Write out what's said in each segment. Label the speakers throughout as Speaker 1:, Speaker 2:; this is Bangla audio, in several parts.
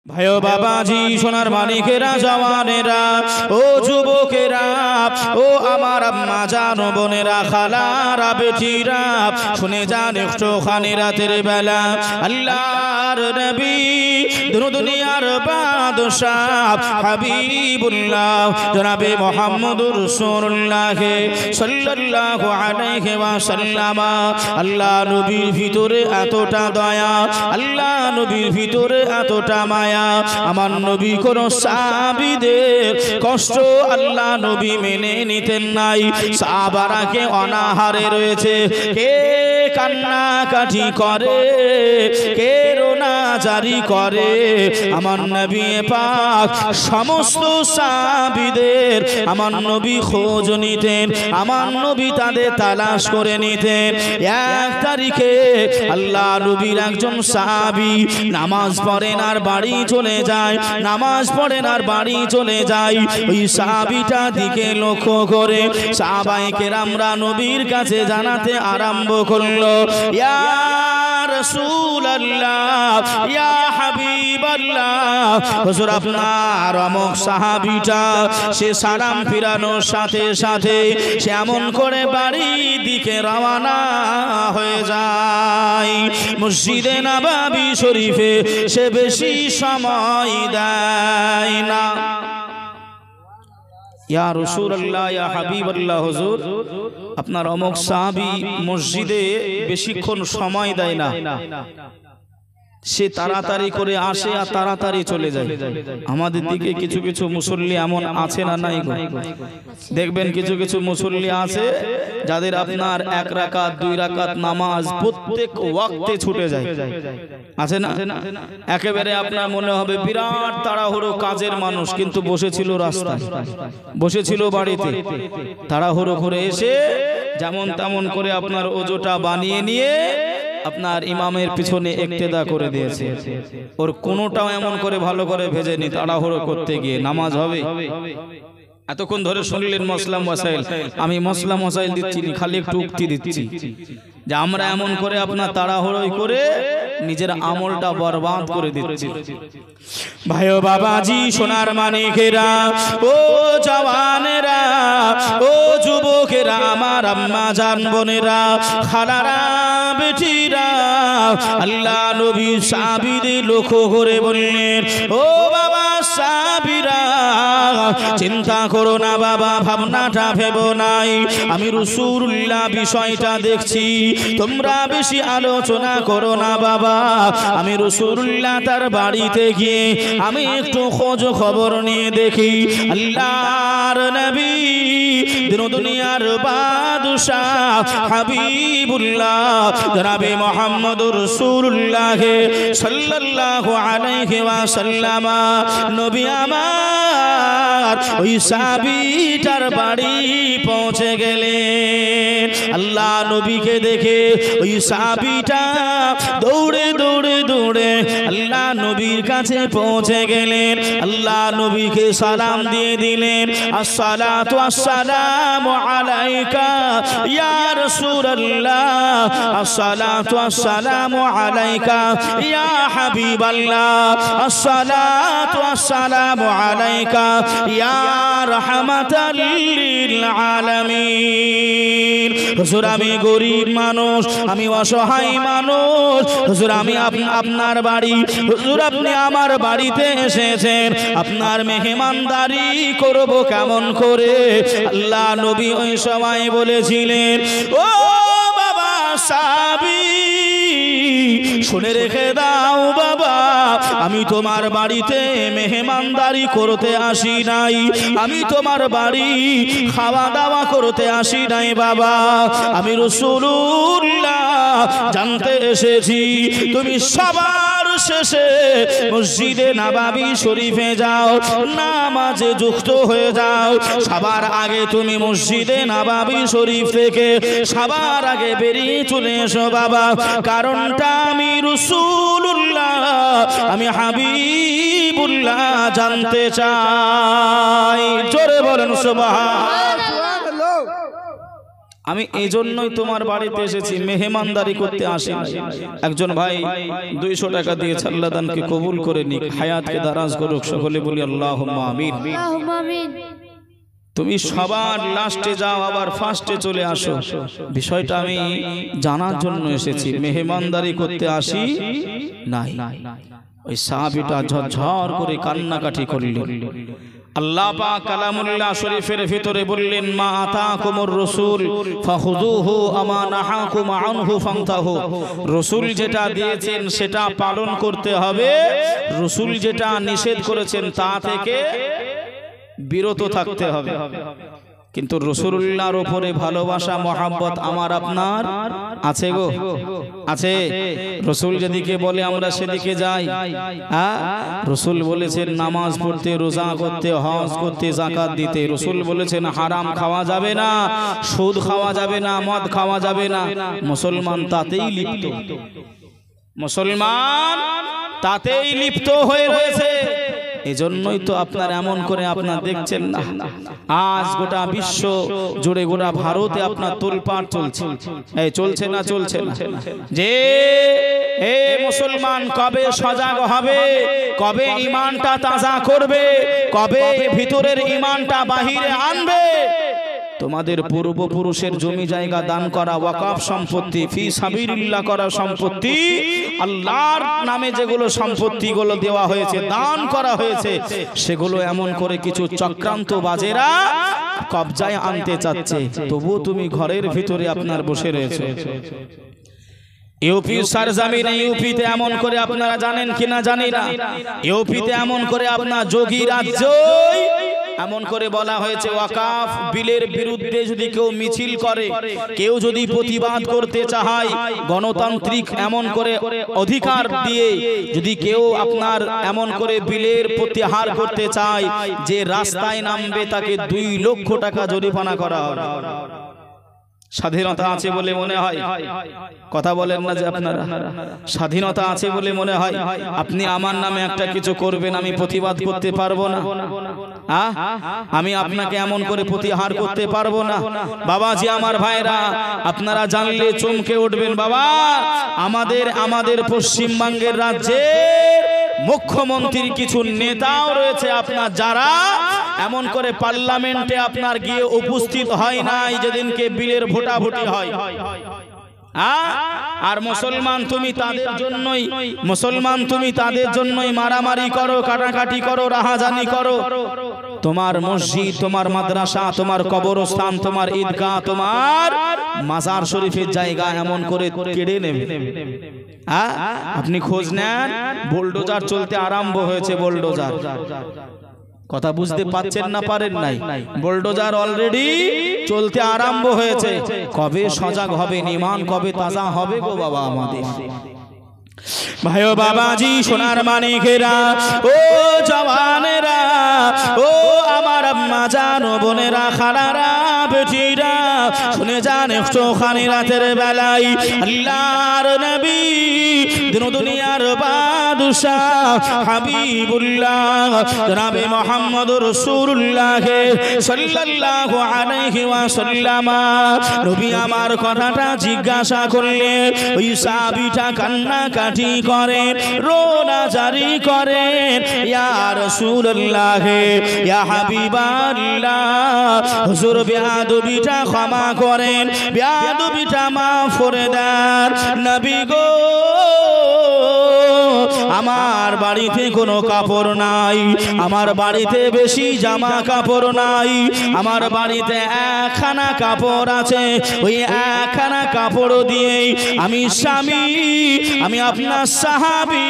Speaker 1: ভাইও বাবাজি সোনার মানিকেরা জওয়ানেরা ও যুবকেরা ও আমার আম্মা জান বোনেরা খালারা বেটিরা শুনে যান একটু খানি রাতের বেলা আল্লাহর নবী দুনিয়ার বাদশাহ হাবিবুল্লাহ জনাবে মুহাম্মদুর রাসূলুল্লাহ সাল্লাল্লাহু আলাইহি ওয়াসাল্লাম আল্লাহ নবীর ভিতরে এতটা দয়া আল্লাহ নবীর ভিতরে এতটা মায়া আমার নবী কোন সাহাবীদের কষ্ট আল্লাহ নবী মেনে নিতেন নাই সাহাবারা কে অনাহারে রয়েছে কে কান্নাকাটি করে কে রোনা জারি করে আমার নবী পাক সমস্ত সাহাবীদের আমার নবী খোঁজ নিতেন আমার নবী তাদের তালাশ করে নিতেন এক তারিখে আল্লাহ নবীর একজন সাহাবী নামাজ পড়েন আর বাড়ি চলে যায় নামাজ পড়েন আর বাড়ি চলে যায় ওই সাহাবীটা দিকে লক্ষ্য করে সাহাবায়ে কেরামরা নবীর কাছে জানাতে আরম্ভ করলো ইয়া রাসূলুল্লাহ ইয়া হাবিবাল্লাহ হুজুর আপনার অমুক সাহাবীটা সে সালাম ফিরানোর সাথে সাথে সে এমন করে বাড়ির দিকে রওনা হয়ে যায় মসজিদে নববী শরীফে সে বেশি সময় দেয় না ইয়া রাসূলুল্লাহ ইয়া হাবিবাল্লাহ হুজুর আপনার অমুক সাহাবী মসজিদে বেশিক্ষণ সময় দেয় না সে তাড়াতাড়ি করে আসে আর তাড়াতাড়ি চলে যায় আমাদের দিকে কিছু কিছু মুসল্লি এমন আছে না নাই দেখবেন কিছু কিছু মুসল্লি আছে যাদের আপনার এক রাকাত দুই রাকাত নামাজ প্রত্যেক ওয়াক্তে ছুটে যায় আছে না একেবারে আপনার মনে হবে বিরাট তাড়াহুড়ো কাজের মানুষ কিন্তু বসেছিল রাস্তায় বসেছিল বাড়িতে তাড়াহুড়ো করে এসে যেমন তেমন করে আপনার ওজোটা বানিয়ে নিয়ে আপনার ইমামের পিছনে ইক্তেদা করে দিয়েছে ওর কোনোটাও এমন করে ভালো করে ভেজেনি তাড়াহুড়ো করতে গিয়ে নামাজ হবে এতক্ষণ ধরে শুনলেন মসলা মসাইল আমি মসলা মসাইল দিচ্ছি খালি একটু উক্তি দিচ্ছি যে আমরা এমন করে আপনার তাড়াহুড়োই করে নিজের আমলটা বরবাদ করে দিচ্ছি ভাইও বাবাজি সোনার মানিকেরা ও জওয়ানেরা ও যুবকেরা আমার আম্মা জান বোনেরা খালারা বেটিরা আল্লাহ নবী সাহাবীদের লক্ষ্য করে বললেন ও বাবা সাহাবীরা চিন্তা করো না বাবা ভাবনাটা ভেবো নাই আমি রাসূলুল্লাহ বিষয়টা দেখছি তোমরা বেশি আলোচনা করো না বাবা আমি রাসূলুল্লাহ তার বাড়িতে গিয়ে আমি একটু খোঁজ খবর নিয়ে দেখি আল্লাহর নবী দুনিয়ার বাদশাহ হাবিবুল্লাহ জনাবে মুহাম্মদুর রাসূলুল্লাহ সাল্লাল্লাহু আলাইহি ওয়াসাল্লাম নবী আমার ওই সাহাবীটার বাড়ি পৌঁছে গেলেন আল্লাহ নবীকে দেখে ওই সাহাবীটা দৌড়ে দৌড়ে দৌড়ে আল্লাহ নবীর কাছে পৌঁছে গেলেন আল্লাহ নবীকে সালাম দিয়ে দিলেন আসসালাতু আসসালামু আলাইকা ইয়া রাসূলুল্লাহ আসসালাতু আসসালামু আলাইকা ইয়া হাবিবাল্লাহ আসসালাতু আসসালামু আলাইকা ইয়া রাহমাতাল লিল আলামিন হুজুর আমি গরীব মানুষ আমি অসহায় মানুষ হুজুর আমি আপনার বাড়ি হুজুর আপনি আমার বাড়িতে এসেছেন আপনার মেহমানদারি করব কেমন করে আল্লাহ নবী ওই সময় বলেছিলেন ও বাবা সাহাবী শুনে রেখে দাও বাবা আমি তোমার বাড়িতে মেহমানদারি করতে আসি নাই আমি তোমার বাড়ি খাওয়া দাওয়া করতে আসি নাই বাবা আমি রাসূলুল্লাহ জানতে এসেছি তুমি সবার শেষে মসজিদে নববী শরীফে যাও নামাজে যুক্ত হয়ে যাও সবার আগে তুমি মসজিদে নববী শরীফ থেকে সবার আগে বেরিয়ে চলে এসো বাবা কারণটা আমি রাসূলুল্লাহ আমি হাবিবুল্লাহ জানতে চাই জোরে বলেন সুবহানাল্লাহ আমি এই জন্যই তোমার বাড়িতে এসেছি, মেহমানদারি করতে আসি। একজন ভাই 200 টাকা দিয়েছে, আল্লাহ দানকে কবুল করে নিক, হায়াতকে দারাজ করুক, সকলে বলি আল্লাহুম্মা আমিন। তুমি সবার লাস্টে যাও, আবার ফার্স্টে চলে আসো, বিষয়টা আমি জানার জন্য এসেছি, মেহমানদারি করতে আসি নাই। ওই সাহাবীটা ঝরঝর করে কান্নাকাটি করলেন। আল্লাহ পাক কালামুল্লাহ শরীফের ভিতরে বললেন, মা আতাকুমুর রাসূল ফাখুযুহু আমা নাহাকুম আনহু ফান্তাহু। রাসূল যেটা দিয়েছেন সেটা পালন করতে হবে, রাসূল যেটা নিষেধ করেছেন তা থেকে বিরত থাকতে হবে। কিন্তু রাসূলুল্লাহর উপরে ভালোবাসা মহব্বত আমার আপনার আছে গো, আছে? রাসূল যেদিকে বলে আমরা সেদিকে যাই। রাসূল বলেছেন নামাজ পড়তে, রোজা করতে, হজ করতে, যাকাত দিতে। রাসূল বলেছেন হারাম খাওয়া যাবে না, সুদ খাওয়া যাবে না, মদ খাওয়া যাবে না। মুসলমান তাতেই লিপ্ত, মুসলমান তাতেই লিপ্ত হয়ে রয়েছে। এজন্যই তো আপনার এমন করে আপনার দেখছেন না, আজ গোটা বিশ্ব জুড়ে, গোটা ভারতে আপনার তোলপাড় চলছে। এই চলছে না, চলছে না যে হে মুসলমান কবে সজাগ হবে, কবে ঈমানটা তাজা করবে, কবে ভিতরের ঈমানটা বাহিরে আনবে? তোমাদের পূর্বপুরুষের জমি জায়গা দান করা, ওয়াকফ সম্পত্তি, ফি সাবিলিল্লাহ করা সম্পত্তি, আল্লাহর নামে যেগুলো সম্পত্তিগুলো দেওয়া হয়েছে, দান করা হয়েছে, সেগুলো এমন করে কিছু চক্রান্ত বাজেরা কবজায় আনতে চাচ্ছে। তবু তুমি ঘরের ভিতরে আপনার বসে রয়েছে। ইউপি সরজমিনে, ইউপিতে এমন করে আপনারা জানেন কিনা জানি না, ইউপিতে এমন করে আপনার যোগী রাজ্য এমন করে বলা হয়েছে, ওয়াকফ বিলের বিরুদ্ধে যদি কেউ মিছিল করে, কেউ যদি প্রতিবাদ করতে চায়, গণতান্ত্রিক এমন করে অধিকার দিয়ে যদি কেউ আপনার এমন করে বিলের প্রত্যাহার করতে চায়, যে রাস্তায় নামবে তাকে 2 লক্ষ টাকা জরিমানা করা হবে। স্বাধীনতা আছে বলে মনে হয়? কথা বলেন না যে আপনারা স্বাধীনতা আছে বলে মনে হয় আপনি আমার নামে একটা কিছু করবেন, আমি প্রতিবাদ করতে পারবো না? আমি আপনাকে এমন করে প্রতিহার করতে পারবো না? বাবাজি আমার ভাইরা, আপনারা জানলে চমকে উঠবেন। বাবা, আমাদের পশ্চিমবঙ্গের রাজ্যের মুখ্যমন্ত্রীর কিছু নেতাও রয়েছে আপনার, যারা এমন করে পার্লামেন্টে আপনার গিয়ে উপস্থিত হয় নাই যেদিনকে বিলের ভোটাভুটি হয়। আর মুসলমান তুমি তাদের জন্যই মারামারি করো, কাটাকাটি করো, রাহাজানি করো। তোমার মসজিদ, তোমার মাদ্রাসা, তোমার কবরস্থান, তোমার ঈদগাহ, তোমার মাজার শরীফের জায়গা এমন করে কেড়ে নেবে। আপনি খোঁজ নেন, বুলডোজার চলতে আরম্ভ হয়েছে। বুলডোজার, কথা বুঝতে পাচ্ছেন না পারেন নাই? বুলডোজার অলরেডি চলতে আরম্ভ হয়েছে। কবে সজাগ হবে, ঈমান কবে তাজা হবে গো বাবা আমাদের? ভাই ও বাবাজি, সোনার মানিকেরা, ও জওয়ানেরা, ও আমার আম্মা জান, বোনেরা, খালারা, বেটিরা, শুনে যান একটুখানি রাতের বেলায় আল্লাহর নবী, দুনিয়ার বাদশাহ হাবিবুল্লাহ জনাবে মুহাম্মদুর রাসূলুল্লাহ সাল্লাল্লাহু আলাইহি ওয়াসাল্লাম নবী আমার কথাটা জিজ্ঞাসা করলে ওই সাহাবীটা কান্নাকাটি করেন, রোনা জারি করেন, ইয়া রাসূলুল্লাহ, ইয়া হাবিবাল্লাহ, হুজুর বেয়াদবিটা ক্ষমা করেন, বেয়াদবিটা মাফ করে দেন। নবী গো, আমার বাড়িতে কোনো কাপড় নাই, আমার বাড়িতে বেশি জামা কাপড় নাই, আমার বাড়িতে একখানা কাপড় আছে, ওই একখানা কাপড় দিয়ে আমি স্বামী, আমি আপনার সাহাবী,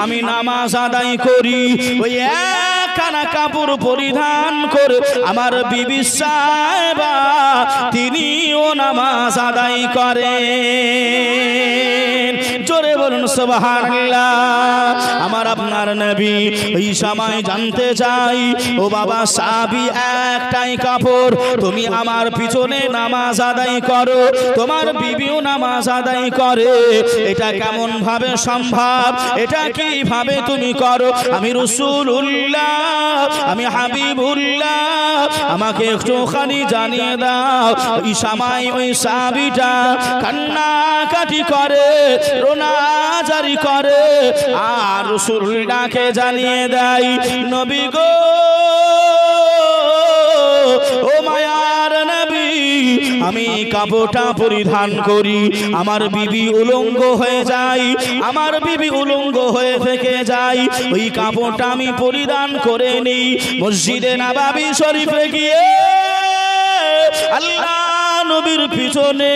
Speaker 1: আমি নামাজ আদায় করি। ওই একখানা কাপড় পরিধান করে আমার বিবি সাহেবা তিনিও নামাজ আদায় করেন। জোরে বলুন সুবহানাল্লাহ। আমার আপনার নবী এই সময় জানতে চাই, ও বাবা সাহাবী, একটাই কাপড়, তুমি আমার পিছনে নামাজ আদায় করো, তোমার বিবিও নামাজ আদায় করে, এটা কেমন ভাবে সম্ভব? এটা কিভাবে তুমি করো? আমি রাসূলুল্লাহ আমি হাবিবুল্লাহ, আমাকে একটুখানি জানিয়ে দাও। ওই সময় ওই সাহাবীটা কান্নাকাটি করে, রোনাজারি করে, আর রাসূলকে জানিয়ে দেয়, নবী গো, ও মায়ার নবী, আমি কাপড়টা পরিধান করি, আমার বিবি উলঙ্গ হয়ে যায়, আমার বিবি উলঙ্গ হয়ে থেকে যায়। ওই কাপড়টা আমি পরিধান করে নিই, মসজিদে নববী শরীফে গিয়ে আল্লাহ নবীর পিছনে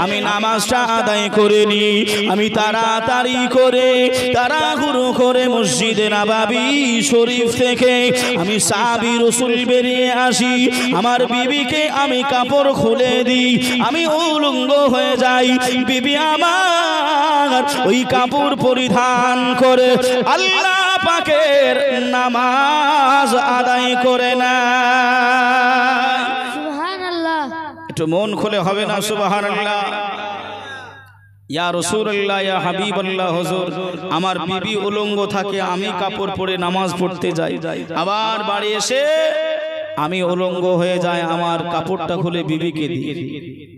Speaker 1: আমি নামাজটা আদায় করে নিই। আমি তাড়াতাড়ি করে, তাড়াহুড়ো করে মসজিদে নববী শরীফ থেকে আমি সাহাবী রাসূল বেরিয়ে আসি। আমার বিবিকে আমি কাপড় খুলে দিই, আমি উলঙ্গ হয়ে যাই। বিবি আমার ওই কাপড় পরিধান করে আল্লাহ পাকের নামাজ আদায় করে না। একটু মন খুলে হবে না সুবহানাল্লাহ? ইয়া রাসূলুল্লাহ, ইয়া হাবিবাল্লাহ, হুজুর আমার বিবি উলঙ্গ থাকে, আমি কাপড় পরে নামাজ পড়তে যাই, আবার বাড়ি এসে আমি উলঙ্গ হয়ে যায়, আমার কাপড়টা খুলে বিবিকে দিই।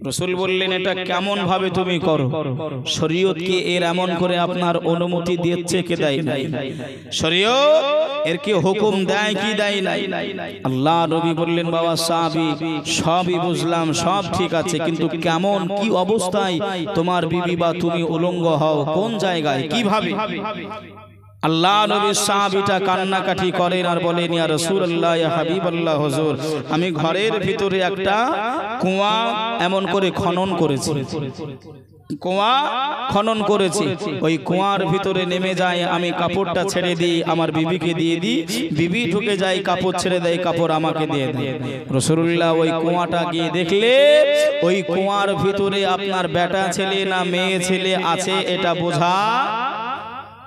Speaker 1: রাসূল বললেন, এটা কেমন ভাবে তুমি করো? শরীয়ত কি এর এমন করে আপনার অনুমতি দিয়েছে কে দেয় নাই? শরীয়ত এর কি হুকুম দেয় কি দেয় নাই? আল্লাহ নবী বললেন, বাবা সাহাবী, সবই বুঝলাম, সব ঠিক আছে, কিন্তু কেমন কি অবস্থায় তোমার বিবি বা তুমি উলঙ্গ হও, কোন জায়গায়, কিভাবে? আল্লাহ নবী সাহাবীটা কান্নাকাটি করেন আর বলেন, ইয়া রাসূলুল্লাহ, ইয়া হাবিবাল্লাহ, হুজুর আমি ঘরের ভিতরে একটা কুয়া এমন করে খনন করেছি, কুয়া খনন করেছি, ওই কুয়ার ভিতরে নেমে যায়, আমি কাপড়টা ছেড়ে দিই, আমার বিবিকে দিয়ে দিই, বিবি ঢুকে যায়, কাপড় ছেড়ে দেয়, কাপড় আমাকে দিয়ে দেয়। রাসূলুল্লাহ ওই কুয়াটা গিয়ে দেখলে ওই কুয়ার ভিতরে আপনার বেটা ছেলে না মেয়ে ছেলে আছে, এটা বোঝা,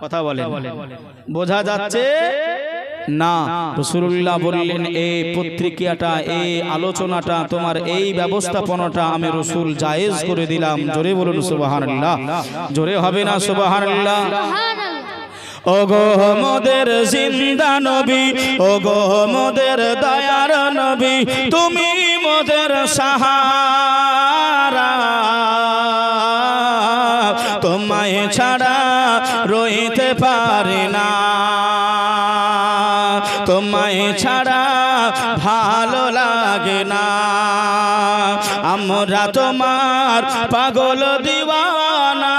Speaker 1: কথা বলেন, বোঝা যাচ্ছে না। রাসূলুল্লাহ বললেন, এই পত্রিকাটা, এই আলোচনাটা, তোমার এই ব্যবস্থাপনাটা আমি রাসূল জায়েজ করে দিলাম। জোরে বলুন সুবহানাল্লাহ, জোরে হবে না সুবহানাল্লাহ? ওগো মোদের জিন্দা নবী, ওগো মোদের দয়ার নবী, তুমি মোদের সাহারা, তোমায় ছাড়া রইতে পারি না, তোমায় ছাড়া ভালো লাগে না, আমরা তোমার পাগল দিওয়ানা,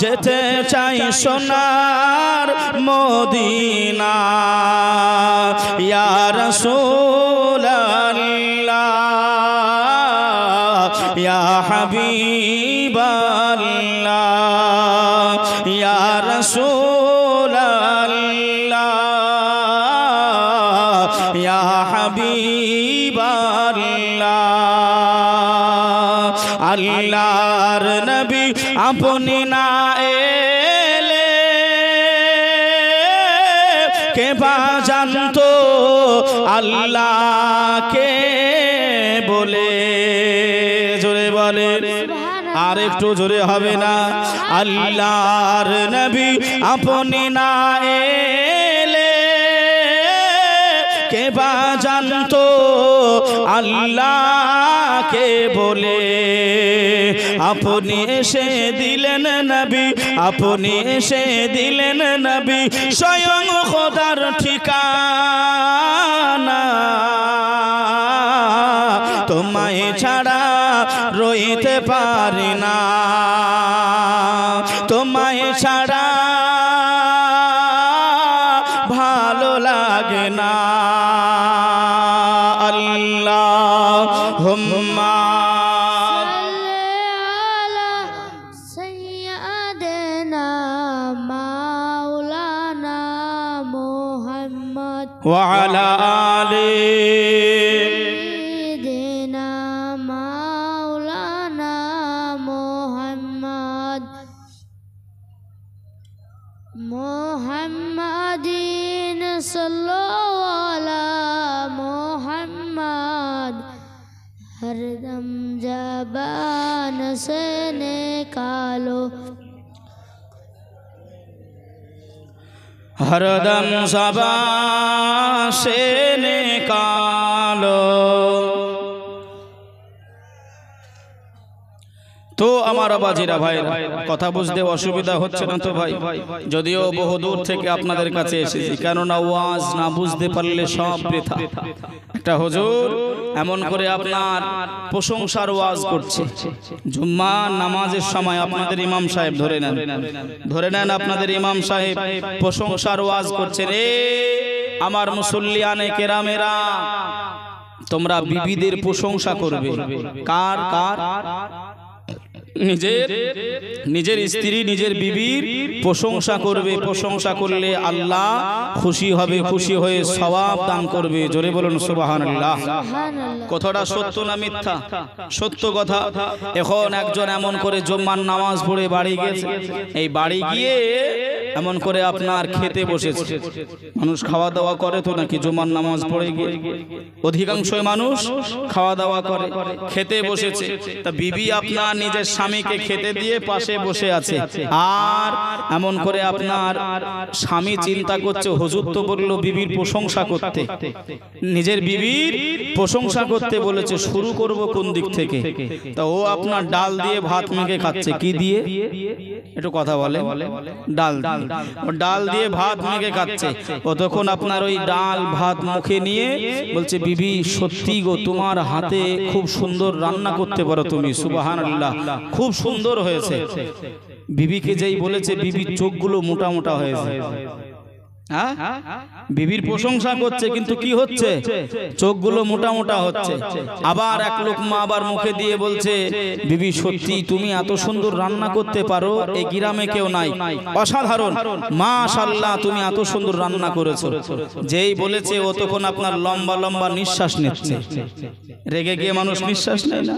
Speaker 1: যেতে চাই সোনার মদিনা, ইয়া রাসূলুল্লাহ, ইয়া হাবিবাল্লাহ, ইয়া রাসূলুল্লাহ, ইয়া হাবিবাল্লাহ। আল্লাহর নবী আপনি না এলে কে বা জানতো আল্লাহকে বলে? জোরে বলে, আর একটু জোরে হবে না? আল্লাহর নবী আপনি না এলে কে বা জানতো আল্লাহকে বলে? আপনি এসে দিলেন নবী, আপনি এসে দিলেন নবী, স্বয়ং খোদার ঠিকানা, তোমায় ছাড়া রইতে পারি না, তোমায় ছাড়া ভালো লাগে না। আল্লাহুম্মা ওয়া আলা আলি
Speaker 2: সাইয়্যিদিনা মাওলানা মুহাম্মদ, মুহাম্মাদিন সাল্লাল্লাহু আলা মুহাম্মদ, हरदम ज़बान से निकालो
Speaker 1: हरदम ज़बान से निकालो। তো আমার বাজিরা ভাই, কথা বুঝতে অসুবিধা হচ্ছে না তো ভাই? যদিও বহুদূর থেকে আপনাদের কাছে এসেছি, কেননা ওয়াজ না বুঝতে পারলে সব বৃথা। একটা হুজুর এমন করে আপনার প্রশংসার ওয়াজ করছে, জুম্মার নামাজের সময় আপনাদের ইমাম সাহেব ধরে নেন আপনাদের ইমাম সাহেব প্রশংসার ওয়াজ করছে। রে আমার মুসল্লিয়ানে কেরামেরা, তোমরা বিবিদের প্রশংসা করবে। কার কার? নিজের স্ত্রী নিজের বিবির প্রশংসা করবে। প্রশংসা করলে আল্লাহ খুশি হবে, খুশি হয়ে সওয়াব দান করবে। জোরে বলুন সুবহানাল্লাহ। কথাটা সত্য না মিথ্যা? সত্য কথা। এখন একজন এমন করে জুম্মার নামাজ পড়ে বাড়ি গেছে, এই বাড়ি গিয়ে এমন করে আপনার খেতে বসেছে। মানুষ খাওয়া দাওয়া করে তো নাকি জুম্মার নামাজ পড়ে গিয়ে? অধিকাংশই মানুষ খাওয়া দাওয়া করে, খেতে বসেছে। তা বিবি আপনার নিজের স্বামীকে খেতে দিয়ে পাশে বসে আছে, আর এমন করে আপনার স্বামী চিন্তা করছে, হুজুর তো বললো বিবির প্রশংসা করতে, নিজের বিবির প্রশংসা করতে বলেছে, শুরু করব কোন দিক থেকে? তা ও আপনার ডাল দিয়ে ভাত মেখে খাচ্ছে। কি দিয়ে? একটু কথা বলে। ডাল দিয়ে ভাত মেখে খাচ্ছে। ও তখন আপনার ওই ডাল ভাত মুখে নিয়ে বলছে, বিবি সত্যি গো, তোমার হাতে খুব সুন্দর রান্না করতে পারো তুমি, সুবহানাল্লাহ, খুব সুন্দর হয়েছে। বিবিকে যেই বলেছে, বিবির চোখগুলো মোটা মোটা হয়েছে। হ্যাঁ, বিবির প্রশংসা করছে, কিন্তু কি হচ্ছে? চোখগুলো মোটা মোটা হচ্ছে। আবার এক লোকমা আবার মুখে দিয়ে বলছে, বিবি সত্যি তুমি এত সুন্দর রান্না করতে পারো, এই গ্রামে কেউ নাই, অসাধারণ, মাশাআল্লাহ তুমি এত সুন্দর রান্না করেছো। যেই বলেছে, ও তখন আপনার লম্বা লম্বা নিঃশ্বাস নিচ্ছে। রেগে গিয়ে মানুষ নিঃশ্বাস নেয় না,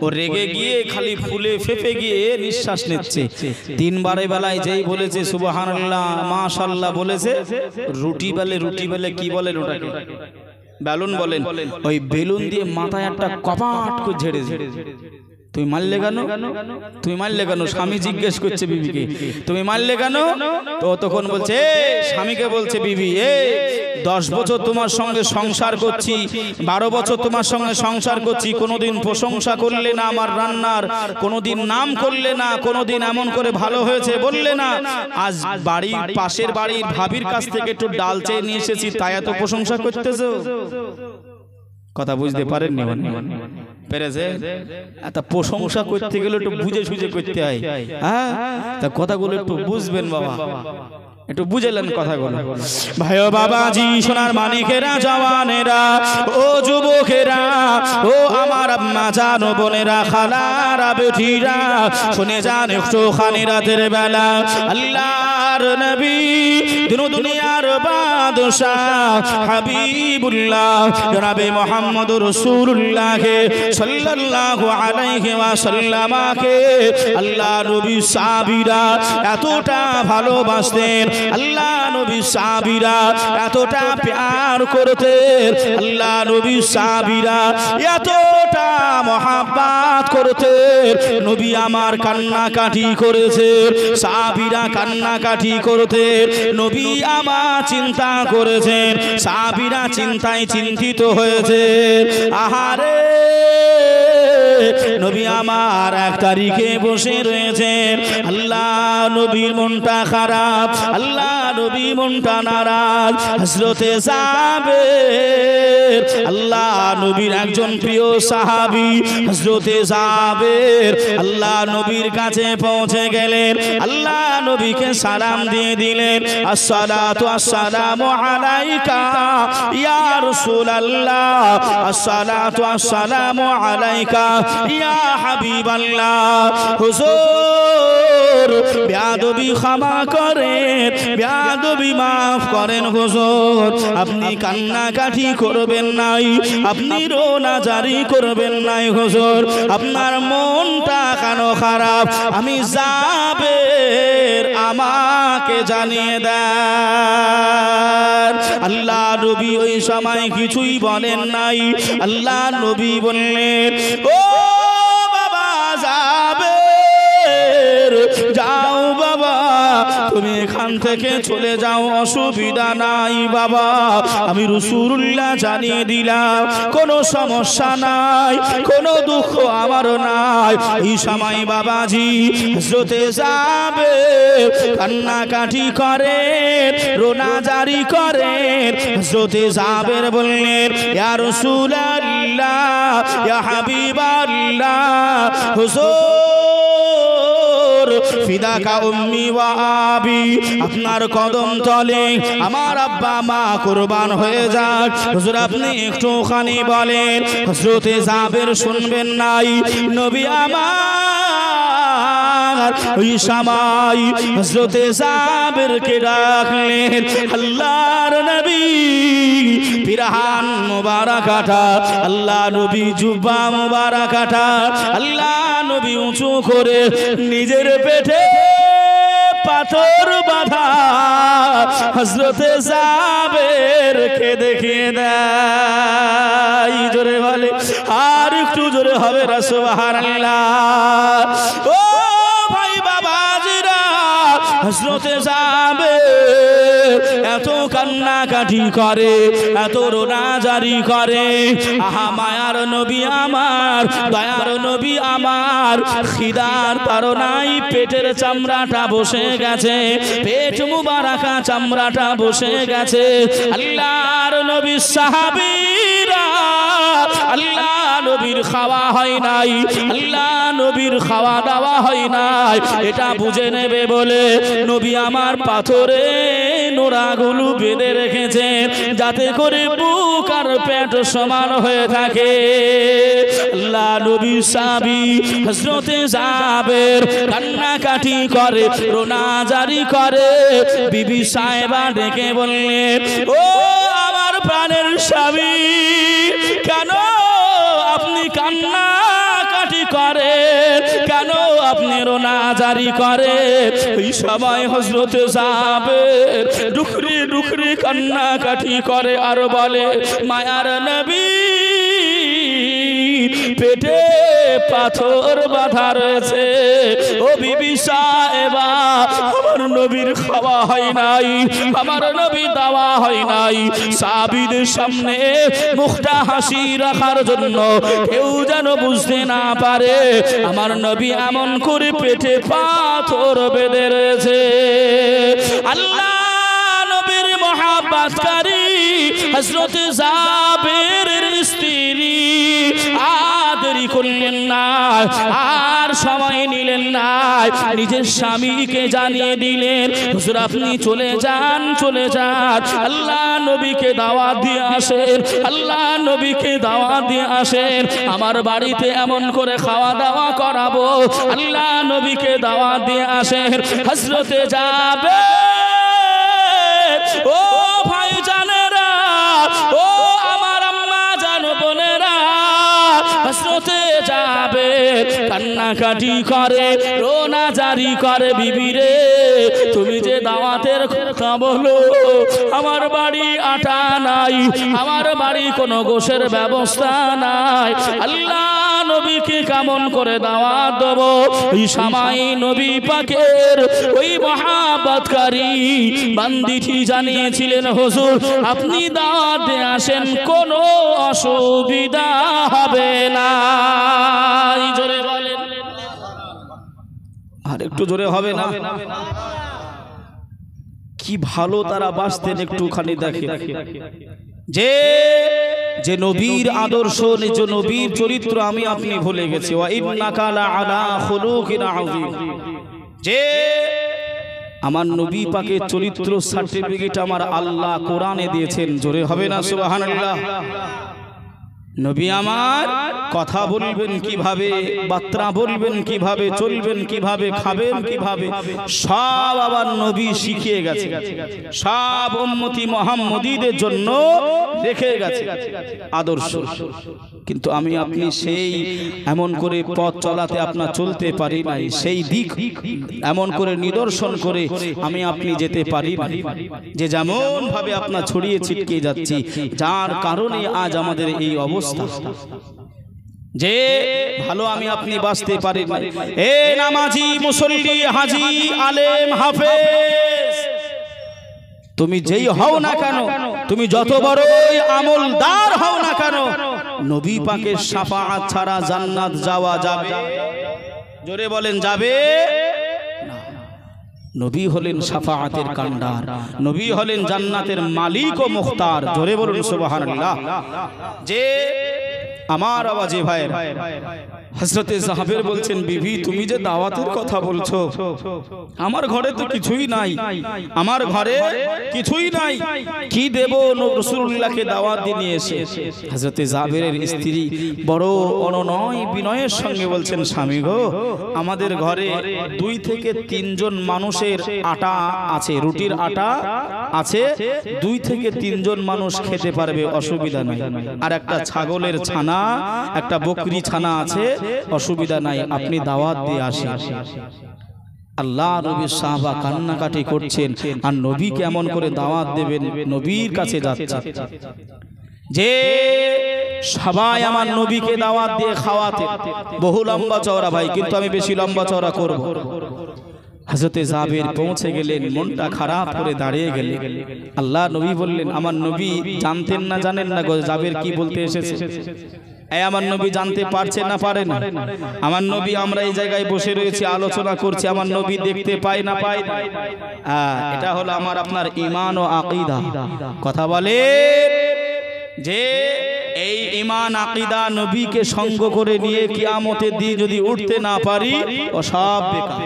Speaker 1: ও রেগে গিয়ে খালি ফুলে ফেপে গিয়ে নিঃশ্বাস নিচ্ছে। তিনবারে বেলায় যেই বলেছে সুবহানাল্লাহ মাশাআল্লাহ বলেছে, রুটি বেলে কি বলেন ওটাকে? বেলুন বলেন। ওই বেলুন দিয়ে মাথায় একটা কপাট করে ঝেড়েছে। তুমি মারলে কেন? স্বামী জিজ্ঞেস করছে বিবিকে, তুমি মারলে কেন? তো তখন বলছে, স্বামীকে বলছে, বিবি 10 বছর তোমার সঙ্গে সংসার করছি, 12 বছর তোমার সঙ্গে সংসার করছি, কোনোদিন প্রশংসা করলে না আমার রান্নার, কোনোদিন নাম করলে না, কোনোদিন এমন করে ভালো হয়েছে বললে না। আজ বাড়ির পাশের বাড়ির ভাবির কাছ থেকে একটু ডাল চেয়ে নিয়ে এসেছি, তাই এত প্রশংসা করতেছো। কথা বুঝতে পারেননি? পেরেছে? তা প্রশংসা করতে গেলে একটু বুঝে সুঝে করতে হয়। হ্যাঁ, তা কথাগুলো একটু বুঝবেন বাবা, একটু বুঝেলেন কথাগুলো। ভাই ও বাবাজি, সোনার মানিকেরা, জওয়ানেরা, ও যুবকেরা, ও আমার আম্মা জান, বোনেরা, খালারা, বেটিরা, শুনে যান একটু খানি রাতের বেলা আল্লাহর নবী, দুনিয়ার বাদশাহ হাবিবুল্লাহ জনাবে মুহাম্মদুর রাসূলুল্লাহ সাল্লাল্লাহু আলাইহি ওয়াসাল্লামকে আল্লাহ নবী সাহাবীরা এতটা ভালোবাসতেন, আল্লাহ নবী সাহাবীরা এতটা প্যার করতেন, আল্লাহ নবী সাহাবীরা এতটা মহব্বত করতেন, নবী আমার কান্নাকাটি করেছে, সাহাবীরা কান্নাকাটি করতেন, নবী আমার চিন্তা করেছেন, সাহাবীরা চিন্তায় চিন্তিত হয়েছে। আহারে, নবী আমার 1 তারিখে বসে রয়েছেন, আল্লাহ নবীর মনটা খারাপ, আল্লাহ নবী মনটা নারাজ। হযরতে জাবের, আল্লাহ নবীর একজন প্রিয় সাহাবী, হযরতে জাবের আল্লাহ নবীর কাছে পৌঁছে গেলেন, আল্লাহ নবীকে সালাম দিয়ে দিলেন, আসসালাতু আসসালামু আলাইকা ইয়া রাসূলুল্লাহ, আসসালাতু আসসালামু আলাইকা ইয়া হাবিবাল্লাহ। হুজুর বেয়াদবি ক্ষমা করেন, বেয়াদবি মাফ করেন হুজুর, আপনি কান্নাকাটি করবেন নাই, আপনি রোনাজারি করবেন নাই হুজুর, আপনার মনটা কেন খারাপ? আমি জাবের, আমাকে জানিয়ে দেন। আল্লাহ নবী ওই সময় কিছুই বলেন নাই, আল্লাহ নবী বললেন, ও বাবা জাবের, যাও বাবা তুমি এখান থেকে চলে যাও, অসুবিধা নাই বাবা, আমি রাসূলুল্লাহ জানিয়ে দিলাম কোনো সমস্যা নাই, কোনো দুঃখ আমার নাই। এই সময় বাবাজি হযরতে জাবের কান্নাকাটি করে, রোনা জারি করে। হযরতে জাবের বললেন, ইয়া রাসূলুল্লাহ, ইয়া হাবিবাল্লাহ, হুজুর ফিদাকা উম্মি ওয়া আবি, আপনার কদম তলে আমার আব্বা মা কুরবান হয়ে যাক, হুজুর আপনি একটুখানি বলেন। হযরতে জাবের শুনবেন নাই, নবী আমার ওই সময় হযরতে জাবেরকে ডাকলেন। আল্লাহর নবী পিরাহান মুবারাকাটা, আল্লাহ নবী জুব্বা মুবারাকাটা আল্লাহ নবী উঁচু করে নিজের পেটে পাথর বাঁধা হযরতে জাবেরকে দেখিয়ে দেয়। জোরে বলে, আর একটু জোরে হবে না সুবহানাল্লাহ। ও ভাই বাবাজিরা, হযরতে জাবের এত কান্নাকাটি করে, এত রোনা জারি করে। আহা মায়ার নবী আমার, দয়ার নবী আমার, খিদার তাড়নায় পেটের চামড়াটা বসে গেছে, পেট মুবারাকা চামড়াটা বসে গেছে। আল্লাহর নবীর সাহাবীরা, আল্লাহ নবীর খাওয়া হয় নাই, আল্লাহ নবীর খাওয়া দাওয়া হয় নাই, এটা বুঝে নেবে বলে নবী আমার পাথরে নোড়াগুলো বেঁধে রেখেছেন, যাতে করে বুক আর পেট সমান হয়ে থাকে। আল্লাহ নবী সাহাবী হযরতে জাবের কান্নাকাটি করে, রোনা জারি করে। বিবি সাহেবা ডেকে বললেন, ও আমার প্রাণের স্বামী, কেন আপনি কান্নাকাটি করে, কেন আপনি রোনা জারি করে? ওই সময় হযরতে জাবের ডুকরি ডুকরি কান্নাকাটি করে আর বলে, মায়ার নবী পেটে পাথর বাঁধা রয়েছে, ও বিবি সাহেবা আমার নবীর খাওয়া হয় নাই, আমার নবী দাওয়া হয় নাই। সাহাবীদের সামনে মুখটা হাসি রাখার জন্য কেউ যেন বুঝতে না পারে আমার নবী এমন করে পেটে পাথর বেঁধে রয়েছে। আল্লাহ নবীর মহাব্বতকারী হযরতে জাবেরের স্ত্রী দেরি করলেন না, আর সময় নিলেন না, নিজের স্বামীকে জানিয়ে দিলেন, হুজুর আপনি চলে যান, চলে যান, আল্লাহ নবীকে দাওয়াত দিয়ে আসেন, আল্লাহ নবীকে দাওয়াত দিয়ে আসেন, আমার বাড়িতে এমন করে খাওয়া দাওয়া করাবো, আল্লাহ নবীকে দাওয়াত দিয়ে আসেন। হযরতে জাবের, ও ভাই জানেরা, ও আমার আম্মা জান বোনেরা, হযরতে জাবের কান্নাকাটি করে, রোনা জারি করে, বিবি রে তুমি যে দাওয়াতের কথা বলো, আমার বাড়ি আটা নাই, আমার বাড়ি কোনো গোশের ব্যবস্থা নাই, আল্লাহ নবীকে কেমন করে দাওয়াত দেব? ওই সময় নবী পাকের ওই মহাব্বতকারী বান্দিটি জানিয়েছিলেন, হুজুর আপনি দাওয়াত দিয়ে আসেন, কোনো অসুবিধা হবে না। জোরে বলেন, আর একটু জোরে হবে না? কি ভালো তারা বাঁচতেন, একটুখানি দেখে। যে যে নবীর আদর্শ, নিজ নবীর চরিত্র আমি আপনি ভুলে গেছি। ওয়া ইন্নাকা লাআলা খুলুকিন আযীম। যে আমার নবী পাকের চরিত্র সার্টিফিকেট আমার আল্লাহ কোরআনে দিয়েছেন। জোরে হবে না সুবহানাল্লাহ? নবী আমার কথা বলবেন কিভাবে, বার্তা বলবেন কিভাবে, চলবেন কিভাবে, খাবেন কিভাবে, সব আবার নবী শিখিয়ে গেছে, সব উম্মতি মুহাম্মদীদের জন্য রেখে গেছে আদর্শ। কিন্তু আমি আপনি সেই এমন করে পথ চলাতে আপনার চলতে পারি নাই, সেই দিক এমন করে নিদর্শন করে আমি আপনি যেতে পারি না, যে যেমন ভাবে আপনার ছড়িয়ে ছিটকে যাচ্ছি, যার কারণে আজ আমাদের এই অবস্থা। যে ভালো আমি আপনি বাঁচতে পারি না। এ নামাজি, মুসল্লি, হাজি, আলেম, হাফেজ, তুমি যেই হও না কেন, তুমি যত বড়ই আমলদার হও না কেন, নবী পাকের শাফাআত ছাড়া জান্নাত যাওয়া যাবে? জোরে বলেন, যাবে না। নবী হলেন শাফাআতের কান্ডার, নবী হলেন জান্নাতের মালিক ও মুখতার। জোরে বলুন সুবহানাল্লাহ। যে আমার আওয়াজে ভাইয়ের, হযরতে জাবের বলছেন, বিবি তুমি যে দাওয়াতের কথা বলছো, আমার ঘরে তো কিছুই নাই, আমার ঘরে কিছুই নাই, কি দেব রাসূলুল্লাহকে দাওয়াত দিয়ে নিয়ে এসে? হযরতে জাবেরের স্ত্রী বড় অনুনয় বিনয়ের সঙ্গে বলছেন, স্বামী গো, আমাদের ঘরে 2 থেকে 3 জন মানুষের আটা আছে, রুটির আটা আছে, 2 থেকে 3 জন মানুষ খেতে পারবে, অসুবিধা নাই। আর একটা ছাগলের ছানা, একটা বকরি ছানা আছে, অসুবিধা নাই, আপনি দাওয়াত দিয়ে আসেন। আল্লাহ নবীর সাহাবা কান্নাকাটি করছেন, আর নবী কেমন করে দাওয়াত দেবেন? নবীর কাছে যাচ্ছে যে সবাই আমার নবীকে দাওয়াত দিয়ে খাওয়াতে। বহু লম্বা চওড়া ভাই, কিন্তু আমি বেশি লম্বা চওড়া করব। হযরতে জাবের পৌঁছে গেলেন, মনটা খারাপ করে দাঁড়িয়ে গেলেন। আল্লাহ নবী বললেন, আমার নবী জানতেন না, জানেন না জাবের কি বলতে এসেছে? আমার নবী জানতে পারছে না, পারে না? আমার নবী, আমরা এই জায়গায় বসে রয়েছি, আলোচনা করছি, আমার নবী দেখতে পায় না, পায় না? এটা হলো আমার আপনার ঈমান ও আকীদা। কথা বলে যে এই ঈমান আকীদা নবীকে সঙ্গ করে নিয়ে কিয়ামতের দিন যদি উঠতে না পারি, ও সব বেকার।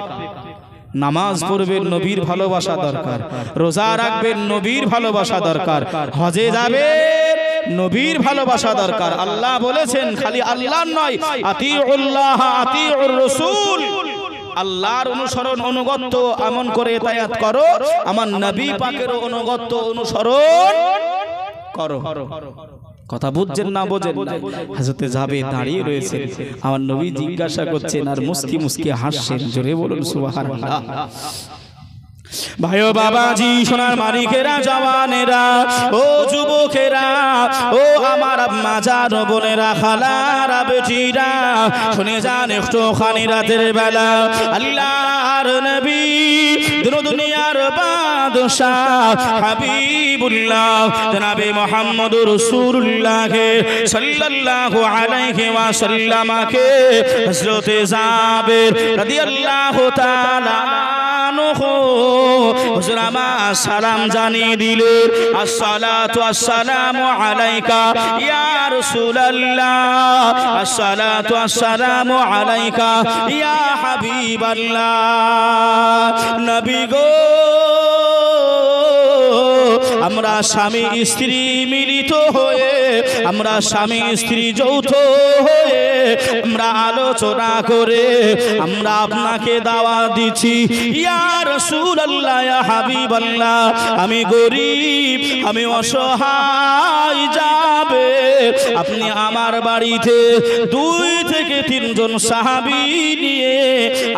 Speaker 1: নামাজ পড়বেন, নবীর ভালোবাসা দরকার। রোজা রাখবেন, নবীর ভালোবাসা দরকার। হজে যাবেন, নবীর ভালোবাসা দরকার। আল্লাহ বলেছেন, খালি আল্লাহ নয়, আতিউল্লাহ আতিউর রাসূল, আল্লাহর অনুসরণ অনুগত্য এমন করে ইতায়াত করো, আমার নবী পাকের অনুগত্য অনুসরণ করো। কথা বুঝছেন না, বোঝেন না? হযরতে জাবের দাঁড়িয়ে রয়েছেন, আমার নবী জিজ্ঞাসা করছেন, আর মুস্কি মুস্কি হাসছেন। জোরে বলুন সুবহানাল্লাহ। ভাইও বাবাজি, সোনার মানিকেরা, জওয়ানেরা, ও যুবকেরা, ও আমার আম্মা জান, বোনেরা, খালারা, বেটিরা, শুনে যান একটুখানি রাতের বেলা আল্লাহর নবী, দুনিয়ার বাদশাহ হাবিবুল্লাহ জনাবে মুহাম্মদুর রাসূলুল্লাহ সাল্লাল্লাহু আলাইহি ওয়াসাল্লামকে হযরতে জাবের রাদিয়াল্লাহু তাআলা হুজুর আমার সালাম জানিয়ে দিলেন, আসসালাতু আসসালামু আলাইকা ইয়া রাসূলুল্লাহ, আসসালাতু আসসালামু আলাইকা ইয়া হাবিবাল্লাহ। নবী গো, আমরা স্বামী স্ত্রী মিলিত হয়ে, আমরা স্বামী স্ত্রী যৌথ হয়ে, আমরা আলোচনা করে আমরা আপনাকে দাওয়াত দিচ্ছি, ইয়া রাসূলুল্লাহ, ইয়া হাবিবাল্লাহ, আমি গরীব, আমি অসহায় যাবে, আপনি আমার বাড়িতে 2 থেকে 3 জন সাহাবী নিয়ে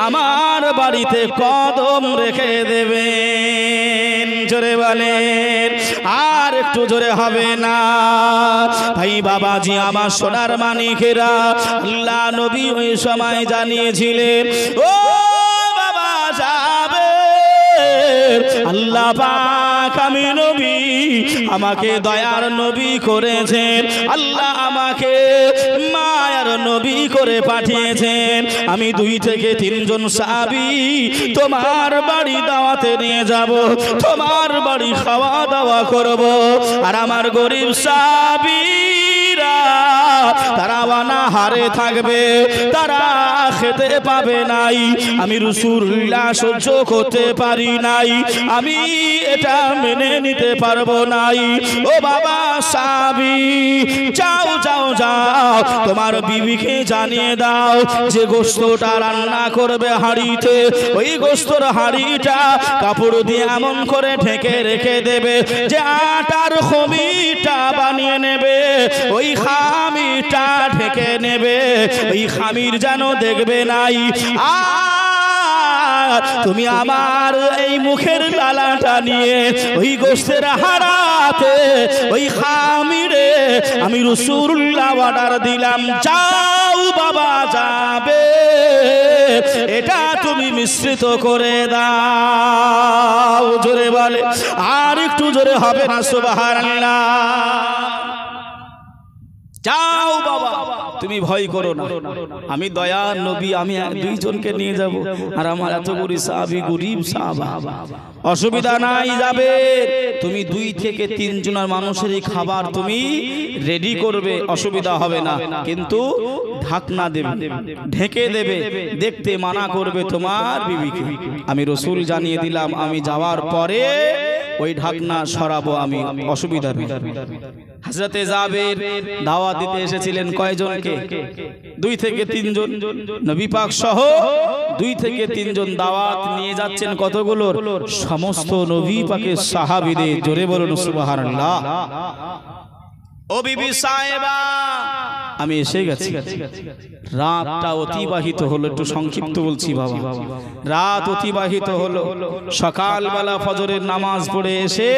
Speaker 1: আমার বাড়িতে কদম রেখে দেবেন। জোরে বলেন, আর একটু জোরে হবে না? ভাই বাবাজি, আমার সোনার মানিকেরা, আল্লাহ নবী ওই সময় জানিয়েছিলেন, ও বাবা যাবে, আল্লাহ পাক আমি নবী, আমাকে দয়ার নবী করেছেন, আল্লাহ আমাকে মায়ার নবী করে পাঠিয়েছেন। আমি 2 থেকে 3 জন সাহাবী তোমার বাড়ি দাওয়াতে নিয়ে যাব, তোমার বাড়ি খাওয়া দাওয়া করব, আর আমার গরিব সাহাবীরা তারা অনাহারে থাকবে, তারা খেতে পাবে নাই। আমি রাসূলুল্লাহ সহ্য করতে পারি নাই, আমি এটা মেনে নিতে পারবো নাই। ও বাবা সাহাবী, যাও যাও যাও, তোমার বিবিকে জানিয়ে দাও যে গোশতটা রান্না করবে হাঁড়িতে, ওই গোশতর হাঁড়িটা কাপড় দিয়ে এমন করে ঢেকে রেখে দেবে যে আটার খমিটা বানিয়ে নেবে, ওই খামিটা ঢেকে নেবে, ওই খামির যেন দেখবে নাই। আর তুমি আমার এই মুখের লালাটা নিয়ে ওই গোশতের হাড়াতে ওই খামিরে আমি রাসূলুল্লাহ অর্ডার দিলাম, যাও বাবা যাবে, এটা তুমি মিশ্রিত করে দাও। জোরে বলে, আর একটু জোরে হবে না সুবহানাল্লাহ। যাও বাবা, তুমি ভয় করো না, আমি দয়ার নবী, আমি দুইজনকে নিয়ে যাব, আর আমার এত বড় সাহাবী, গরীব সাহাবা, অসুবিধা নাই, যাবে। তুমি 2 থেকে 3 জনের মানুষের এই খাবার তুমি রেডি করবে, অসুবিধা হবে না, কিন্তু ঢাকনা দেবে, ঢেকে দেবে, দেখতে মানা করবে তোমার বিবিকে। আমি রাসূল জানিয়ে দিলাম, আমি যাওয়ার পরে ওই ঢাকনা সরাবো আমি, অসুবিধা নেই। হযরতে জাবের দাওয়াত দিতে এসেছিলেন কয়জনকে? 2 থেকে 3 জন, নবী পাক সহ 2 থেকে 3 জন দাওয়াত নিয়ে যাচ্ছেন। কতগুলো? সমস্ত নবী পাকের সাহাবীদের। জোরে বলুন সুবহানাল্লাহ। ও বিবি সাহেবা, আমি এসে গেছি। রাতটা অতিবাহিত হলো, একটু সংক্ষিপ্ত বলছি বাবা, রাত অতিবাহিত হলো। সকালবেলা ফজরের নামাজ পড়ে এসে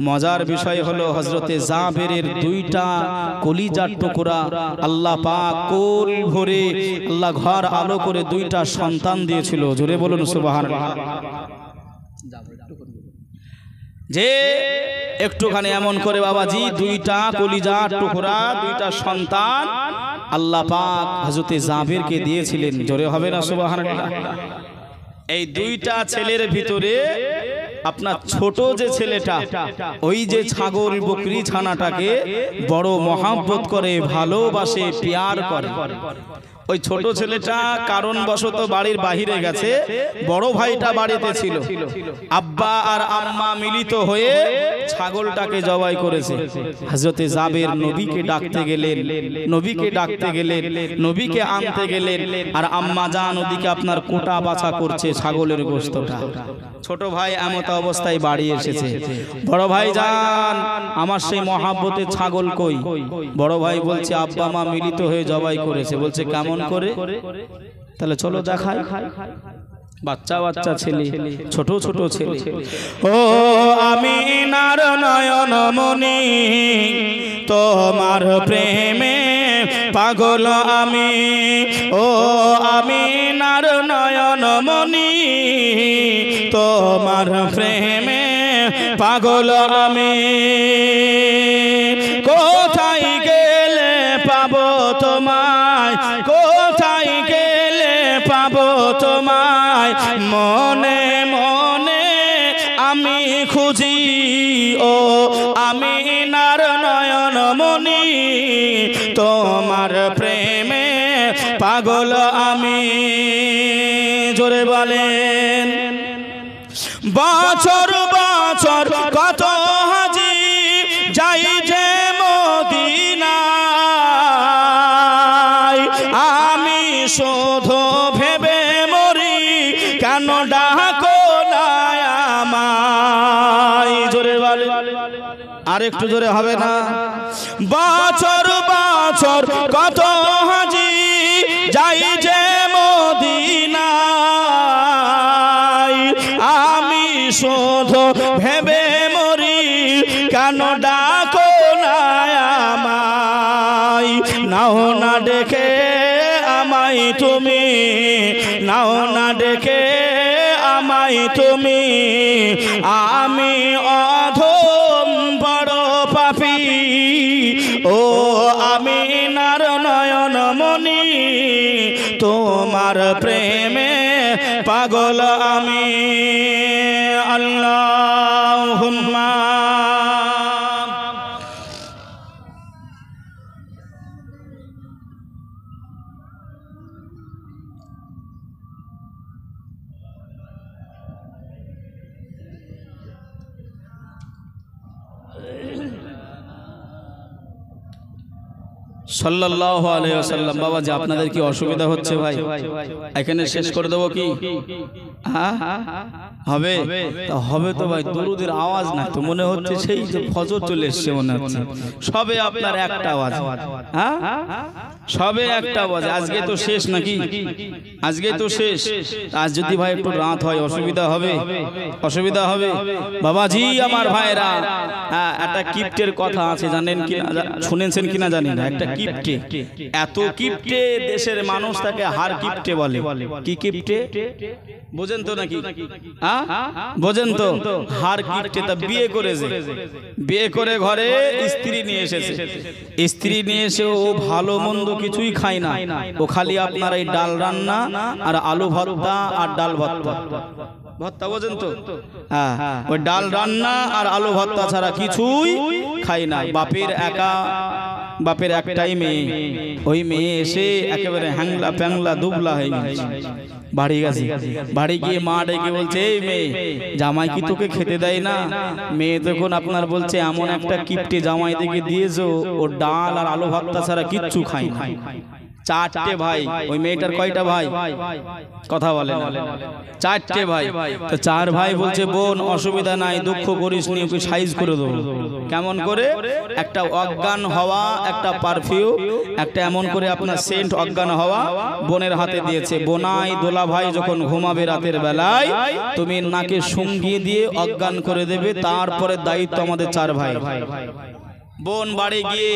Speaker 1: মজার বিষয় হলো হযরতে জাবেরের 2টা কলিজার টুকরা আল্লাহ পাক কোল ভরে আল্লাহ ঘর আলো করে 2টা সন্তান দিয়েছিল। জোরে বলুন সুবহানাল্লাহ। যে একটুখানি এমন করে বাবাজি 2টা কলিজার টুকরা, 2টা সন্তান আল্লাহ পাক হযরতে জাবেরকে দিয়েছিলেন। জোরে হবে না সুবহানাল্লাহ। এই 2টা ছেলের ভিতরে আপনার ছোট যে ছেলেটা, ওই যে ছাগল বকরি ছানাটাকে বড় মহব্বত করে, ভালোবাসে, প্যার করে। ওই ছোট ছেলেটা কারণবশত বাড়ির বাহিরে গেছে, বড় ভাইটা বাড়িতে ছিল। আব্বা আর আম্মা মিলিত হয়ে ছাগলটাকে জবাই করেছে। হযরতে জাবের নবীকে ডাকতে গেলেন, নবীকে ডাকতে গেলেন, নবীকে আনতে গেলেন, আর আম্মা জান ওদিকে আপনার কোটা বাছা করছে ছাগলের গোশতটা। ছোট ভাই এমত অবস্থায় বাড়ি এসেছে। বড় ভাই জান, আমার সেই মহব্বতের ছাগল কই? বড় ভাই বলছে আব্বা মা মিলিত হয়ে জবাই করেছে। বলছে কেমন করে? তাহলে চলো দেখাই। বাচ্চা বাচ্চা ছেলে, ছোট ছোট ছেলে। ও আমিনার নয়ন মনি, তোমার প্রেমে পাগল আমি। ও আমিনার নয়ন মনি, তোমার প্রেমে পাগল আমি। কোথায় গেলে পাবো তোমায়, কোথায় গেলে পাবো তোমায়, মনে মনে আমি খুঁজি। ও আমিনার নয়ন মনি, তোমার প্রেমে পাগল আমি। জোরে বলেন। বছর বছর কত হাজি যাই যে মদিনায়, আমি শুধু ভেবে মরি কেন ডাকো না আমায়। জোরে বলে, আর একটু জোরে হবে না? বছর বছর কত হাজি যাই যে মদিনায়, আমি শুধু ভেবে মরি কেন ডাকো না আমায়। নাও না ডেকে আমায় তুমি, নাও না ডেকে আমায় তুমি, আমি অধম বড় পাপী। ও আমিনার নয়ন মনি, তোমার প্রেমে পাগল আমি। আল্লাহুম্মা সাল্লাল্লাহু আলাইহি ওয়াসাল্লাম। বাবা যে আপনাদের কি অসুবিধা হচ্ছে ভাই? এখানে শেষ করে দেবো কি? হবে তা হবে তো ভাই, দরুদের আওয়াজ না তো মনে হচ্ছে সেই যে ফজর চলে এসছে মনে হচ্ছে। সবে আপনার একটা আওয়াজ, হ্যাঁ সবে একটা আওয়াজ। আজকে তো শেষ নাকি? আজকে তো শেষ। আজ যদি ভাই একটু রাত হয় অসুবিধা হবে? অসুবিধা হবে বাবাজি আমার ভাইরা। হ্যাঁ, একটা কিপ্টের কথা আছে, জানেন কি না, শুনেছেন কিনা জানি না। একটা কিপ্টে, এত কিপ্টে দেশের মানুষ তাকে হার কিপ্টে বলে। কি কিপ্টে বোঝেন তো নাকি? হ্যাঁ বোঝেন তো, হার কিপ্টে। তা বিয়ে করেছে, বিয়ে করে ঘরে স্ত্রী নিয়ে এসেছে। স্ত্রী নিয়ে এসে ও ভালো মন্দ কিছুই খায় না, ও খালি আপনার এই ডাল রান্না আর আলু ভর্তা আর ডাল ভর্তা। ভর্তা বোঝেন তো? হ্যাঁ, ওই ডাল রান্না আর আলু ভর্তা ছাড়া কিছুই খায় না। বাপের একটাই মেয়ে, ওই মেয়ে এসে একেবারে হ্যাংলা প্যাংলা দুবলা হয়ে গেছে। বাড়ি গেছে, বাড়ি গিয়ে মা ডেকে বলছে, এই মেয়ে জামাই কি তোকে খেতে দেয় না? মেয়ে তখন আপনার বলছে, এমন একটা কিপ্টে জামাই দেখে দিয়েছো, ও ডাল আর আলু ভর্তা ছাড়া কিচ্ছু খায় না। চারটে ভাই, ওই মেয়েটার কয়টা ভাই? কথা বলে না। চারটে ভাই। তো চার ভাই বলছে, বোন অসুবিধা নাই, দুঃখ করিস নি, ওকে সাইজ করে দেবো। কেমন করে? একটা অজ্ঞান হওয়া, একটা পারফিউম, একটা এমন করে আপনার সেন্ট অজ্ঞান হওয়া বোনের হাতে দিয়েছে। বোনাই দোলা ভাই যখন ঘুমাবে রাতের বেলায়, তুমি নাকে শুঙ্গিয়ে দিয়ে অজ্ঞান করে দেবে, তারপরে দায়িত্ব আমাদের চার ভাই। বোন বাড়ি গিয়ে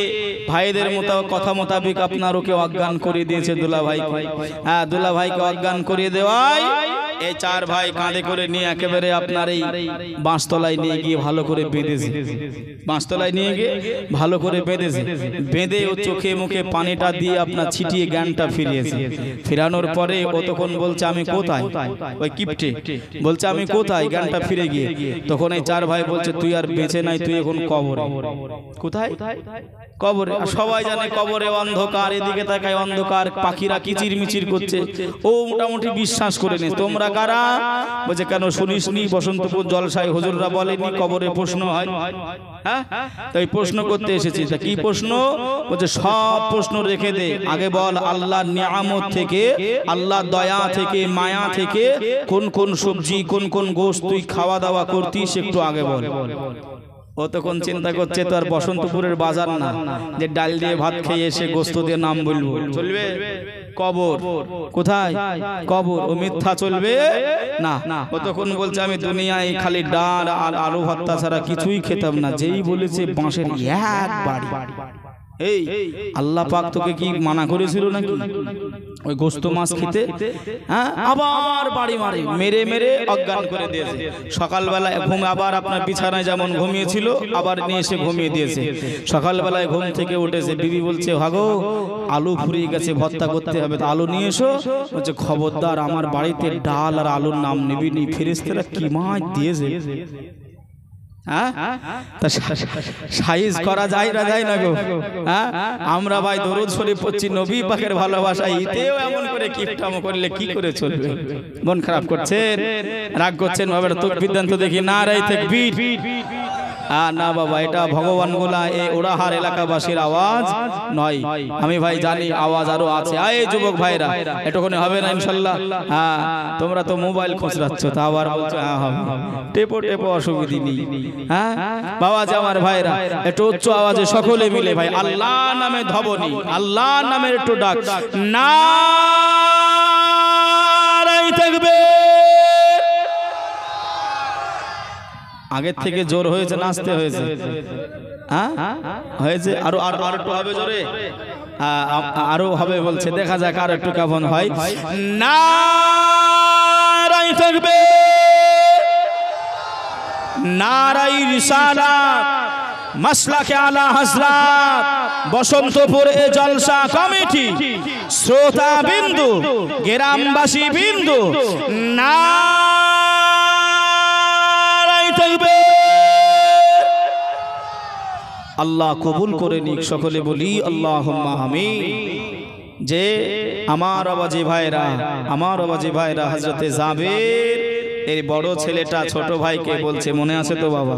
Speaker 1: ভাইদের মতো কথা মোতাবেক আপনার ওকে অজ্ঞান করে দিয়েছে দুলা ভাইকে। হ্যাঁ, দুলা ভাইকে অজ্ঞান করিয়ে দেওয়ায় এই চার ভাই কাঁধে করে নিয়ে একেবারে আপনার এই বাঁশতলায় নিয়ে গিয়ে ভালো করে বেঁধেছে। বাঁশতলায় নিয়ে গিয়ে ভালো করে বেঁধেছে। বেঁধে ও চোখে মুখে পানিটা দিয়ে আপনার ছিটিয়ে জ্ঞানটা ফিরিয়েছে। ফিরানোর পরে ও তখন বলছে, আমি কোথায়? ওই কিপ্টে বলছে, আমি কোথায়? জ্ঞানটা ফিরে গিয়ে তখন এই চার ভাই বলছে, তুই আর বেঁচে নাই, তুই এখন কবরে। কোথায়? কবরে। সবাই জানে কবরে অন্ধকার, এদিকে তাকায় অন্ধকার, পাখিরা কিচির মিচির করছে। ও মোটামুটি বিশ্বাস করে নে। তোমরা কারা? বলছে, কেন শুনিসনি বসন্তপুর জলসায় হুজুররা বলেনি কবরে প্রশ্ন হয়? হ্যাঁ, তাই প্রশ্ন করতে এসেছি। তা কি প্রশ্ন? বলছে, সব প্রশ্ন রেখে দে, আগে বল আল্লাহর নিয়ামত থেকে, আল্লাহর দয়া থেকে, মায়া থেকে কোন কোন সবজি, কোন কোন গোশত তুই খাওয়া দাওয়া করতিস, একটু আগে বল। ও তখন চিন্তা করছে, তো আর বসন্তপুরের বাজার না যে ডাল দিয়ে ভাত খেয়ে এসে গোস্ত দিয়ে নাম বলবো, চলবে? কবর। কোথায়? কবর। ও মিথ্যা চলবে না। ও তখন বলছে, আমি দুনিয়ায় খালি ডাল আর আলু ভর্তা ছাড়া কিছুই খেতাম না। যেই বলেছে বাঁশের এক বাড়ি। এই আল্লাহ পাক তোকে কি মানা করেছিল নাকি ওই গোস্ত মাছ খেতে? হ্যাঁ, আবার বাড়ি মারে, মেরে মেরে অজ্ঞান করে দিয়েছে। সকালবেলায় ঘুম, আবার আপনার বিছানায় যেমন ঘুমিয়েছিল আবার নিয়ে এসে ঘুমিয়ে দিয়েছে। সকালবেলায় ঘুম থেকে উঠেছে, বিবি বলছে, ভাগো আলু ফুরিয়ে গেছে, ভর্তা করতে হবে, তো আলু নিয়ে এসো। বলছে, খবরদার আমার বাড়িতে ডাল আর আলুর নাম নিবি নি, ফেরেশতারা কি মাছ দিয়েছে। হ্যাঁ, সাইজ করা যায় না, যায় না গো। হ্যাঁ, আমরা ভাই দরুদ শরীফ পড়ছি, নবী পাকের ভালোবাসা, এতেও এমন করে কিপটামো করলে কি করে চলবে? মন খারাপ করছেন, রাগ করছেন, বাবার তাকবীর দেন তো দেখি। নারে তাকবীর। না বাবা, এটা ভগবান গোলা এই ওড়াহার এলাকাবাসীর আওয়াজ নয়। আমি ভাই জানি আওয়াজ আরো আছে। এই যুবক ভাইরা, এটুকুনি হবে না ইনশাল্লাহ? হ্যাঁ, তোমরা তো মোবাইল খুঁজরাচ্ছ, তা আবার বলছো হ্যাঁ হবে, টেপো টেপো, অসুবিধা নেই। হ্যাঁ বাবা যে আমার ভাইরা, একটু উচ্চ আওয়াজে সকলে মিলে ভাই আল্লাহ নামে ধবনি, আল্লাহ নামের একটু ডাক, নারায়ে তাকবীর। আগের থেকে জোর হয়েছে, নাচতে হয়েছে। হ্যাঁ হয়েছে, আরো আরো একটু হবে জোরে, আরো হবে বলছে, দেখা যাক আর একটু কেমন হয়। নারায়ে তাকবীর, নারায়ে রিসালাত, মাসলাকে আলা হযরত বসন্তপুর এ জলসা কমিটি, শ্রোতা বিন্দু, গ্রামবাসী বিন্দু, আল্লাহ কবুল করে নিক। সকলে বলি আল্লাহুম্মা আমিন। যে আমার আওয়াজি ভাইরা, আমার আওয়াজি ভাইরা, হযরতে জাবের এর বড় ছেলেটা ছোট ভাইকে বলছে, মনে আছে তো বাবা,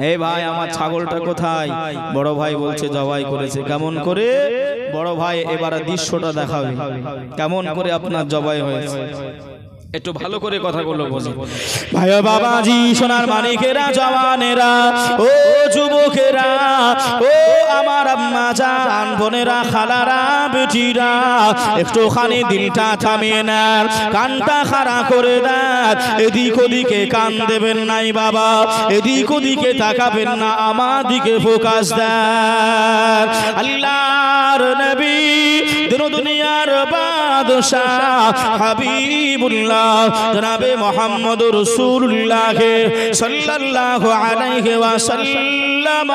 Speaker 1: হে ভাই আমার ছাগলটা কোথায়? বড় ভাই বলছে জবাই করেছে। কেমন করে? বড় ভাই এবার দৃশ্যটা দেখাবে কেমন করে আপনার জবাই হয়েছে। একটু ভালো করে কথাগুলো বলি। ভাই বাবাজি, সোনার মানিকেরা, জওয়ানেরা, ও যুবকেরা, ও আমার আম্মা জান, বোনেরা, খালারা, বেটিরা, একটুখানি দিলটা থামিয়ে নেন, কানটা খাড়া করে দেন। এদিক ওদিকে কান দেবেন নাই বাবা, এদিক ওদিকে তাকাবেন না, আমার দিকে ফোকাস দেন। আল্লাহর নবী, দুনিয়ার বাদশাহ হাবিবুল্লাহ জনাবে মুহাম্মদুর রাসূলুল্লাহ সাল্লাল্লাহু আলাইহি ওয়াসাল্লাম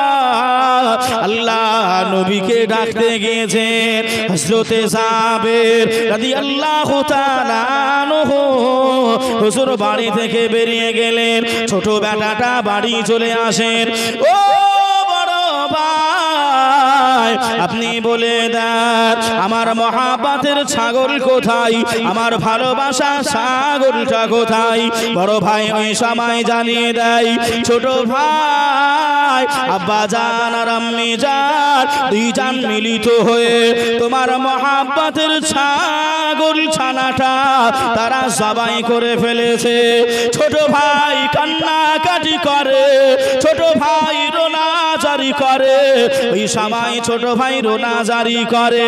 Speaker 1: আল্লাহ নবীকে ডাকতে গিয়েছেন। হযরতে জাবের রাদিয়াল্লাহু তাআলা আনহু হুজুর বাড়ি থেকে বেরিয়ে গেলেন, ছোট বেটাটা বাড়ি চলে আসেন। ও বড় ভাই, আপনি বলে দেন আমার মহাব্বতের ছাগল কোথায়, আমার ভালোবাসা ছাগলটা কোথায়? বড় ভাই ওই সময় জানিয়ে দেয়, ছোট ভাই আব্বা জান আর আম্মি জান দুইজন মিলিত হয়ে তোমার মহাব্বতের ছাগল ছানাটা তারা জবাই করে ফেলেছে। ছোট ভাই কান্নাকাটি করে, ছোট ভাই রোনা জারি করে, ওই সময় ছোট ভাই রোনা জারি করে।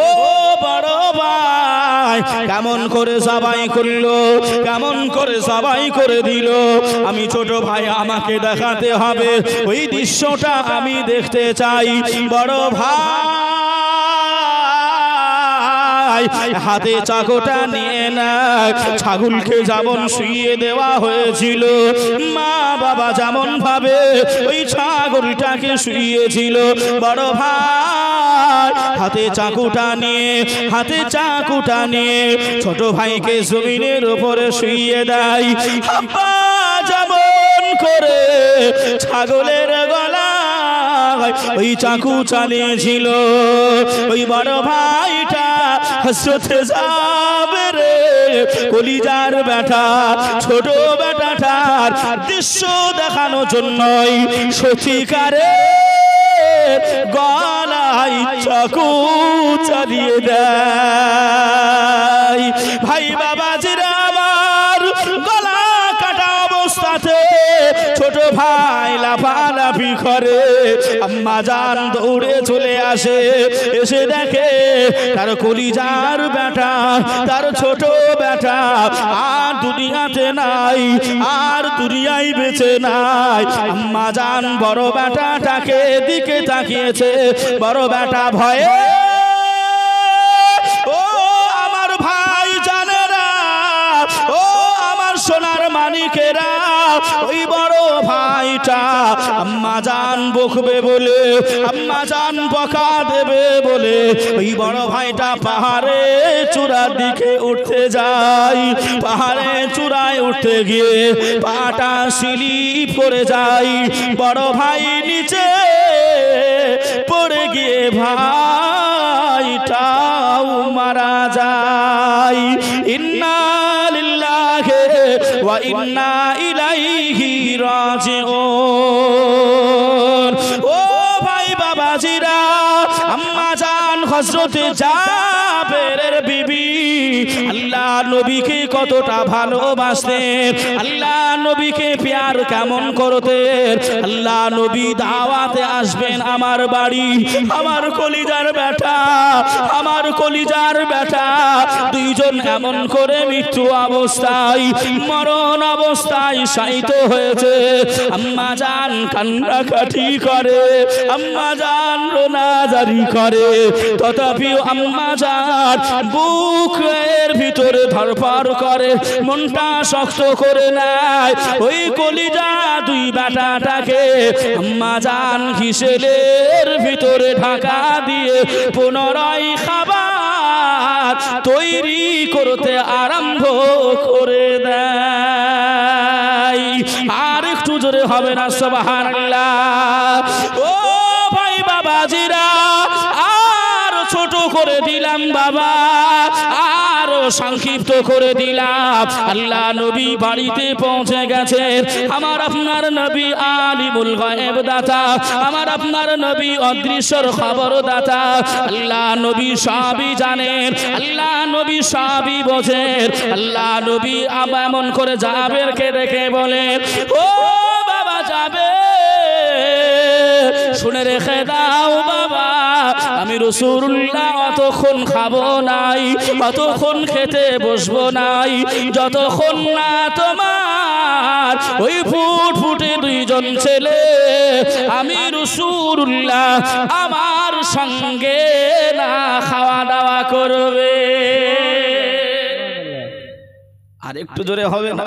Speaker 1: ও বড় ভাই কেমন করে জবাই করলো, কেমন করে জবাই করে দিল? আমি ছোট ভাই, আমাকে দেখাতে হবে, ওই দৃশ্যটা আমি দেখতে চাই। বড় ভাই হাতে চাকুটা নিয়ে না, ছাগলকে যেমন শুইয়ে দেওয়া হয়েছিল, মা বাবা যেমন ভাবে ওই ছাগলটাকে শুইয়েছিল, বড় ভাই হাতে চাকুটা নিয়ে, হাতে চাকুটা নিয়ে ছোট ভাইকে জমিনের উপরে শুইয়ে দেয়। আব্বা যেমন করে ছাগলের গলা ওই চাকু চালিয়েছিল, ওই বড় ভাইটা হযরতে জাবের কলিজার বেটা, ছোট বেটাটার দৃশ্য দেখানোর জন্যই সত্যিকারে গলায় চাকু চালিয়ে দেয়। ভাই বাবাজিরা আমার, গলা কাটা অবস্থাতে ছোট ভাই লাফালাফি করে, আম্মা জান দৌড়ে চলে আসে, এসে দেখে তার কলিজার বেটা, তার ছোট বেটা আর দুনিয়াতে নাই, আর দুনিয়ায় বেঁচে নাই। আম্মা জান বড় বেটাটাকে দিকে তাকিয়েছে, বড় বেটা ভয়ে, ও আমার ভাই জানেরা, ও আমার সোনার মানিকেরা, ওই বড় ভাইটা আম্মা জান বকবে বলে, আম্মা জান বকা দেবে বলে ওই বড় ভাইটা পাহাড়ে চূড়ার দিকে উঠতে যায়। পাহাড়ে চূড়ায় উঠতে গিয়ে পাটা স্লিপ করে যায়, বড় ভাই নিচে পড়ে গিয়ে ভাইটাও মারা যায়। ইন্না লিল্লাহি ওয়া ইন্না ইলাইহি রাজিউন। ও ভাই বাবাজিরা, আম্মা জান হযরতে জাবেরের বিবি আল্লাহ নবীকে কতটা ভালোবাসতেন, আল্লাহ নবীকে প্যার কেমন করতেন। আল্লাহ নবী দাওয়াতে আসবেন আমার বাড়ি, আমার কলিজার বেটা, আমার কলিজার বেটা দুইজন এমন করে মৃত্যু অবস্থায়, মরণ অবস্থায় শায়িত হয়েছে। আম্মা জান কান্নাকাটি করে, আম্মা জান রোনা জারি করে, তথাপি আম্মা জান বুকের ভিতরে ধরপড় করে, মনটা শক্ত করে নেয়। ওই কলিজা দুই বেটাটাকে আম্মা জান ঘিসেলের ভিতরে ঢাকা দিয়ে পুনরায় খাবার তৈরি করতে আরম্ভ করে দেয়। আর একটু জোরে হবে না সুবহানাল্লাহ। ও ভাই বাবাজিরা, আর ছোট করে দিলাম বাবা, আর সংক্ষিপ্ত করে দিলাম। আল্লাহ নবী বাড়িতে পৌঁছে গেছে। আমার আপনার নবী আলিমুল গায়েব দাতা, আমার আপনার নবী অদৃশ্যর খবর দাতা। আল্লাহ নবী সবই জানেন, আল্লাহ নবী সবই বোঝেন। আল্লাহ নবী এমন করে জাবেরকে দেখে বলে, ও বাবা যাবে, শুনে রেখে দাও বাবা, আমি রাসূলুল্লাহ অতক্ষণ খাবো নাই, অতক্ষণ খেতে বসবো নাই, যতক্ষণ না তোমার ওই ফুটফুটে দুইজন ছেলে আমি রাসূলুল্লাহ আমার সঙ্গে না খাওয়া দাওয়া করবে। আর একটু জোরে হবে না?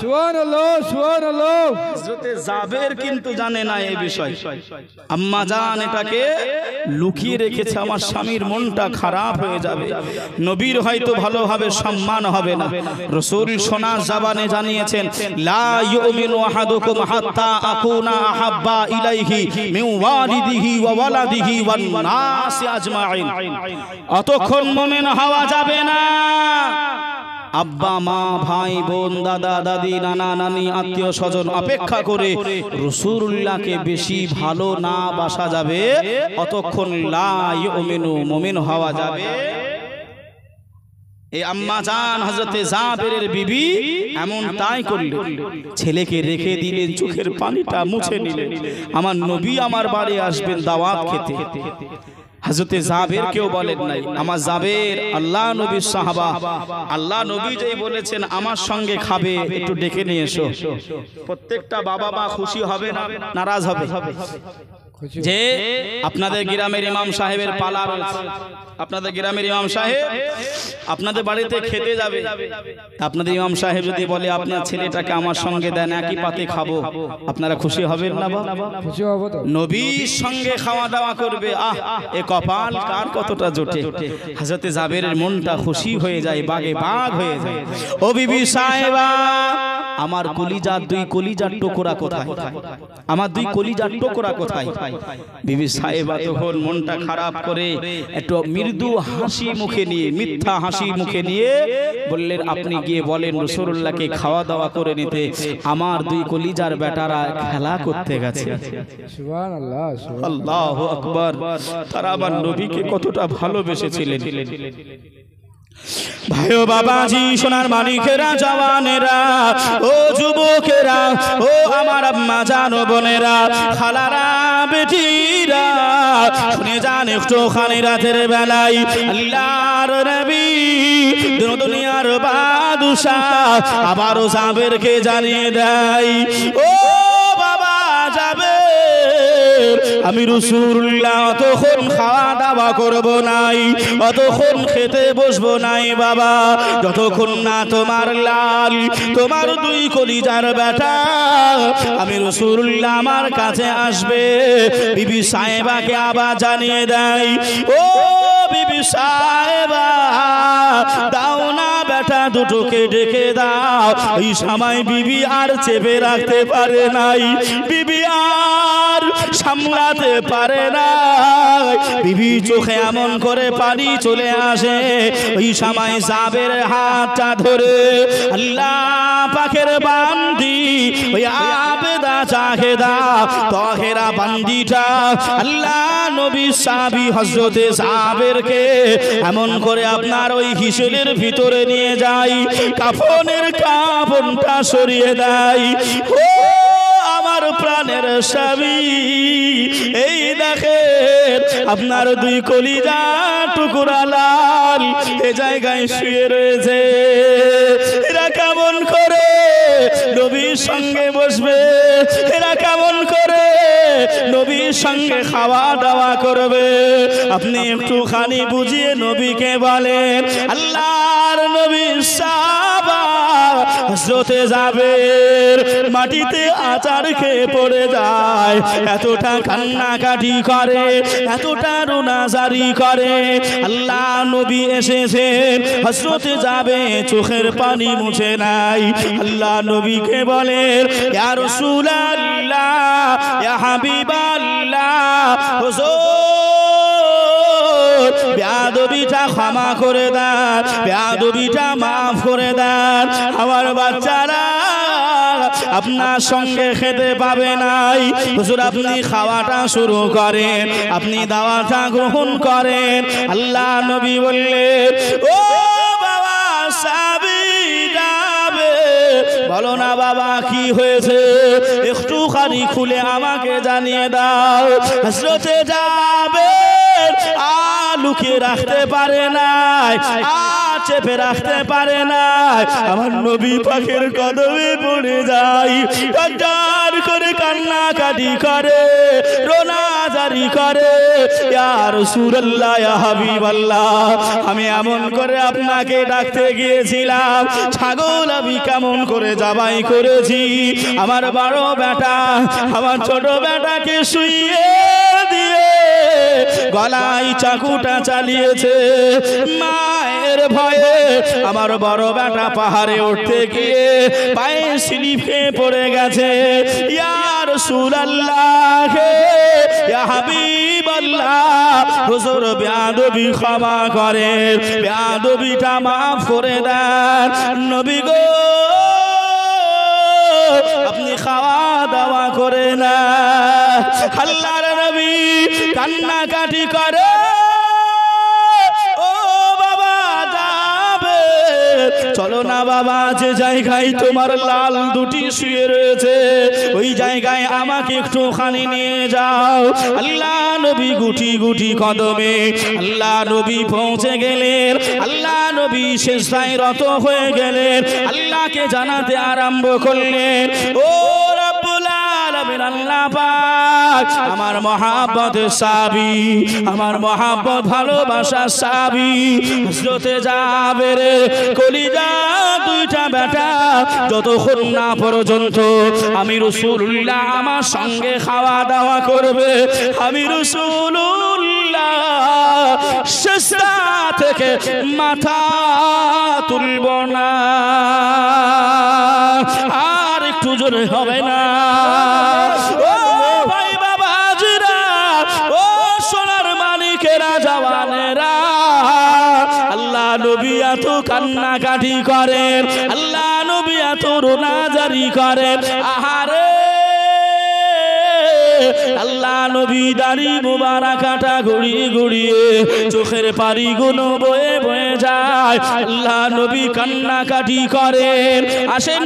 Speaker 3: সুবহানাল্লাহ, সুবহানাল্লাহ।
Speaker 1: হযরতে জাবের কিন্তু জানে না এই বিষয়। আম্মা জান এটাকে লুকিয়ে রেখেছে, আমার স্বামীর মনটা খারাপ হয়ে যাবে, নবীর হয়তো ভালোভাবে সম্মান হবে না। রাসূল সোনার জবানে জানিয়েছেন, লা ইউমিনু আহাদুকুম হাত্তা আকুনা আহাব্বা ইলাইহি মিন ওয়ালিদিহি ওয়া ওয়ালাদিহি ওয়ান নাসি আজমাইন। অতক্ষণ মুমিন হওয়া যাবে না আব্বা মা ভাই বোন দাদা দাদি নানা নানি আত্মীয় স্বজন অপেক্ষা করে রাসূলুল্লাহকে বেশি ভালো না বাসা যাবে, অতক্ষণ লা ইউমিনু মুমিন হওয়া যাবে। এই আম্মা জান হযরতে জাবেরের বিবি এমন তাই করলেন, ছেলেকে রেখে দিলেন, চোখের পানিটা মুছে নিলেন। আমার নবী আমার বাড়ি আসবেন দাওয়াত খেতে। হযরতে জাবের কেউ বলেন নাই, আমার জাবের আল্লাহ নবীর সাহাবা, আল্লাহ নবী যেই বলেছেন আমার সঙ্গে খাবে, একটু ডেকে নিয়ে এসো। প্রত্যেকটা বাবা মা খুশি হবে না নারাজ হবে? যে আপনাদের গ্রামের ইমাম সাহেবের পালা রয়েছে, আপনাদের গ্রামের ইমাম সাহেব আপনাদের বাড়িতে খেতে যাবে, আপনাদের ইমাম সাহেব যদি বলে আপনার ছেলেটাকে আমার সঙ্গে দেন, একই পাতে খাবো, আপনারা খুশি হবেন না?
Speaker 3: খুশি হব তো।
Speaker 1: নবীর সঙ্গে খাওয়া দাওয়া করবে, আহ এ কপাল কার কতটা জোটে। হযরতে জাবেরের মনটা খুশি হয়ে যায়, বাগে বাগ হয়ে যায়। ও বিবি সাহেবা, আমার কলিজার দুই কলিজার টুকরা কোথায়? আমার দুই কলিজার টুকরা কোথায়? বিবি সাহেবা তখন মনটা খারাপ করে একটু মৃদু হাসি মুখে নিয়ে, মিথ্যা হাসি মুখে নিয়ে বললেন, আপনি গিয়ে বলেন রাসূলুল্লাহকে খাওয়া দাওয়া করে নিতে, আমার দুই কলিজার বেটারা খেলা করতে গেছে।
Speaker 3: সুবহানাল্লাহ, সুবহানাল্লাহ।
Speaker 1: আল্লাহু আকবার। তারা আমার নবীকে কতটা ভালোবেসেছিলেন। ভাইও বাবাজি, সোনার মানিকেরা, জওয়ানেরা, ও যুবকেরা, ও আমার আম্মা জান বোনেরা, খালারা, বেটিরা, শুনে যান একটুখানি রাতের বেলায় আল্লাহর নবী দুনিয়ার বাদশাহ আবারও জাবেরকে জানিয়ে দেয়, ও বাবা যাবে, আমি রাসূলুল্লাহ অতক্ষণ খাওয়া দাওয়া করব নাই, অতক্ষণ খেতে বসবো নাই বাবা, যতক্ষণ না তোমার লাল, তোমার দুই কলিজার বেটা আমি রাসূলুল্লাহ আমার কাছে আসবে। বিবি সাহেবাকে আবার জানিয়ে দেয়, ও বিবি সাহেবা, দাও না বেটা দুটোকে ডেকে দাও। এই সময় বিবি আর চেপে রাখতে পারে নাই, বিবি আর সামলাতে পারে না, বিবি চোখে এমন করে পানি চলে আসে। ওই সময় জাবের হাতটা ধরে আল্লাহ পাকের বান্দি ওই আবেদা জাহেদা তাহেরা বান্দিটা আল্লাহ নবী সাহাবী হযরতে জাবেরকে এমন করে আপনার ওই হিসেলের ভিতরে নিয়ে যায়, কাফনের কাফনটা সরিয়ে দেয়। ও আমার প্রাণের স্বামী, এই দেখেন আপনার দুই কলিজা টুকরা লাল এ জায়গায় শুয়ে রয়েছে। এরা কেমন করে নবীর সঙ্গে বসবে? এরা কেমন করে নবীর সঙ্গে খাওয়া দাওয়া করবে? আপনি একটুখানি বুঝিয়ে নবীকে বলেন। আল্লাহর নবী সাহাবা হযরতে জাবের মাটিতে আচার খেয়ে পড়ে যায়, এতটা কান্নাকাটি করে, এতটা রোনাজারি করে। আল্লাহ নবী এসেছেন, হযরতে জাবের চোখের পানি মুছে নাই। আল্লাহ নবীকে বলেন, ইয়া রাসূলুল্লাহ, ইয়া হাবিবাল্লাহ, হুজুর বেয়াদবিটা ক্ষমা করে দেন, বেয়াদবিটা মাফ করে দেন। আমার বাচ্চারা আপনার সঙ্গে খেতে পাবে নাই, হুজুর আপনি খাওয়াটা শুরু করেন, আপনি দাওয়াটা গ্রহণ করেন। আল্লাহ নবী বললেন, ও বাবা সাহাবী যাবে, বলো না বাবা কি হয়েছে, একটুখানি খুলে আমাকে জানিয়ে দাও। হযরতে যাবে লুকিয়ে রাখতে পারে নাই, চেপে রাখতে পারে নাই, আমার নবী পাকের কদমে পড়ে যাই, কান্নার করে কান্নাকাটি করে, রোনাজারি করে, ইয়া রাসূলুল্লাহ ইয়া হাবিবাল্লাহ, আমি এমন করে আপনাকে ডাকতে গিয়েছিলাম, ছাগল আমি কেমন করে জবাই করেছি, আমার বড় বেটা আমার ছোট বেটাকে শুইয়ে দিয়ে গলায় চাকুটা চালিয়েছে, মায়ের ভয়ে আমার বড় বেটা পাহাড়ে উঠতে গিয়ে পায়ে স্লিপ খেয়ে পড়ে গেছে। ইয়া রাসূলুল্লাহ ইয়া হাবিবাল্লাহ, হুজুর বেয়াদবি ক্ষমা করেন, বেয়াদবিটা মাফ করে দেন। নবী গো আপনি খাওয়া দাওয়া করে না। আল্লাহর নবী কান্নাকাটি করে, ও বাবা যাবে, চলো না বাবা, যে জায়গায় তোমার লাল দুটি শুয়ে রয়েছে ওই জায়গায় আমাকে একটুখানি নিয়ে যাও। আল্লাহ নবী গুটি গুটি কদমে আল্লাহ নবী পৌঁছে গেলেন, আল্লাহ নবী সিজদায় রত হয়ে গেলেন, আল্লাহকে জানাতে আরম্ভ করলেন, ও রব্বুল আলামিন আল্লাহ পাক, আমার মহাব্বতের সাহাবী, আমার মহাব্বত ভালোবাসার সাহাবী হযরতে যাবের কলিজা দুইটা বেটা যতক্ষণ না পর্যন্ত আমি রাসূলুল্লাহ আমার সঙ্গে খাওয়া দাওয়া করবে, আমি রাসূলুল্লাহ সিজদা থেকে মাথা তুলব না। আর একটু জোরে হবে না? ও ভাই বাবাজিরা, ও সোনার মানিকেরা, জওয়ানেরা, আল্লাহ নবী এত কান্নাকাটি করেন, আল্লাহ নবী এত রোনাজারি করেন, আহারে আল্লাহ নবী দাড়ি মুবারাকাটা গড়িয়ে গড়িয়ে চোখের পানিগুলো বয়ে বয়ে যায়, আল্লাহ নবী কান্নাকাটি করেন। আসেন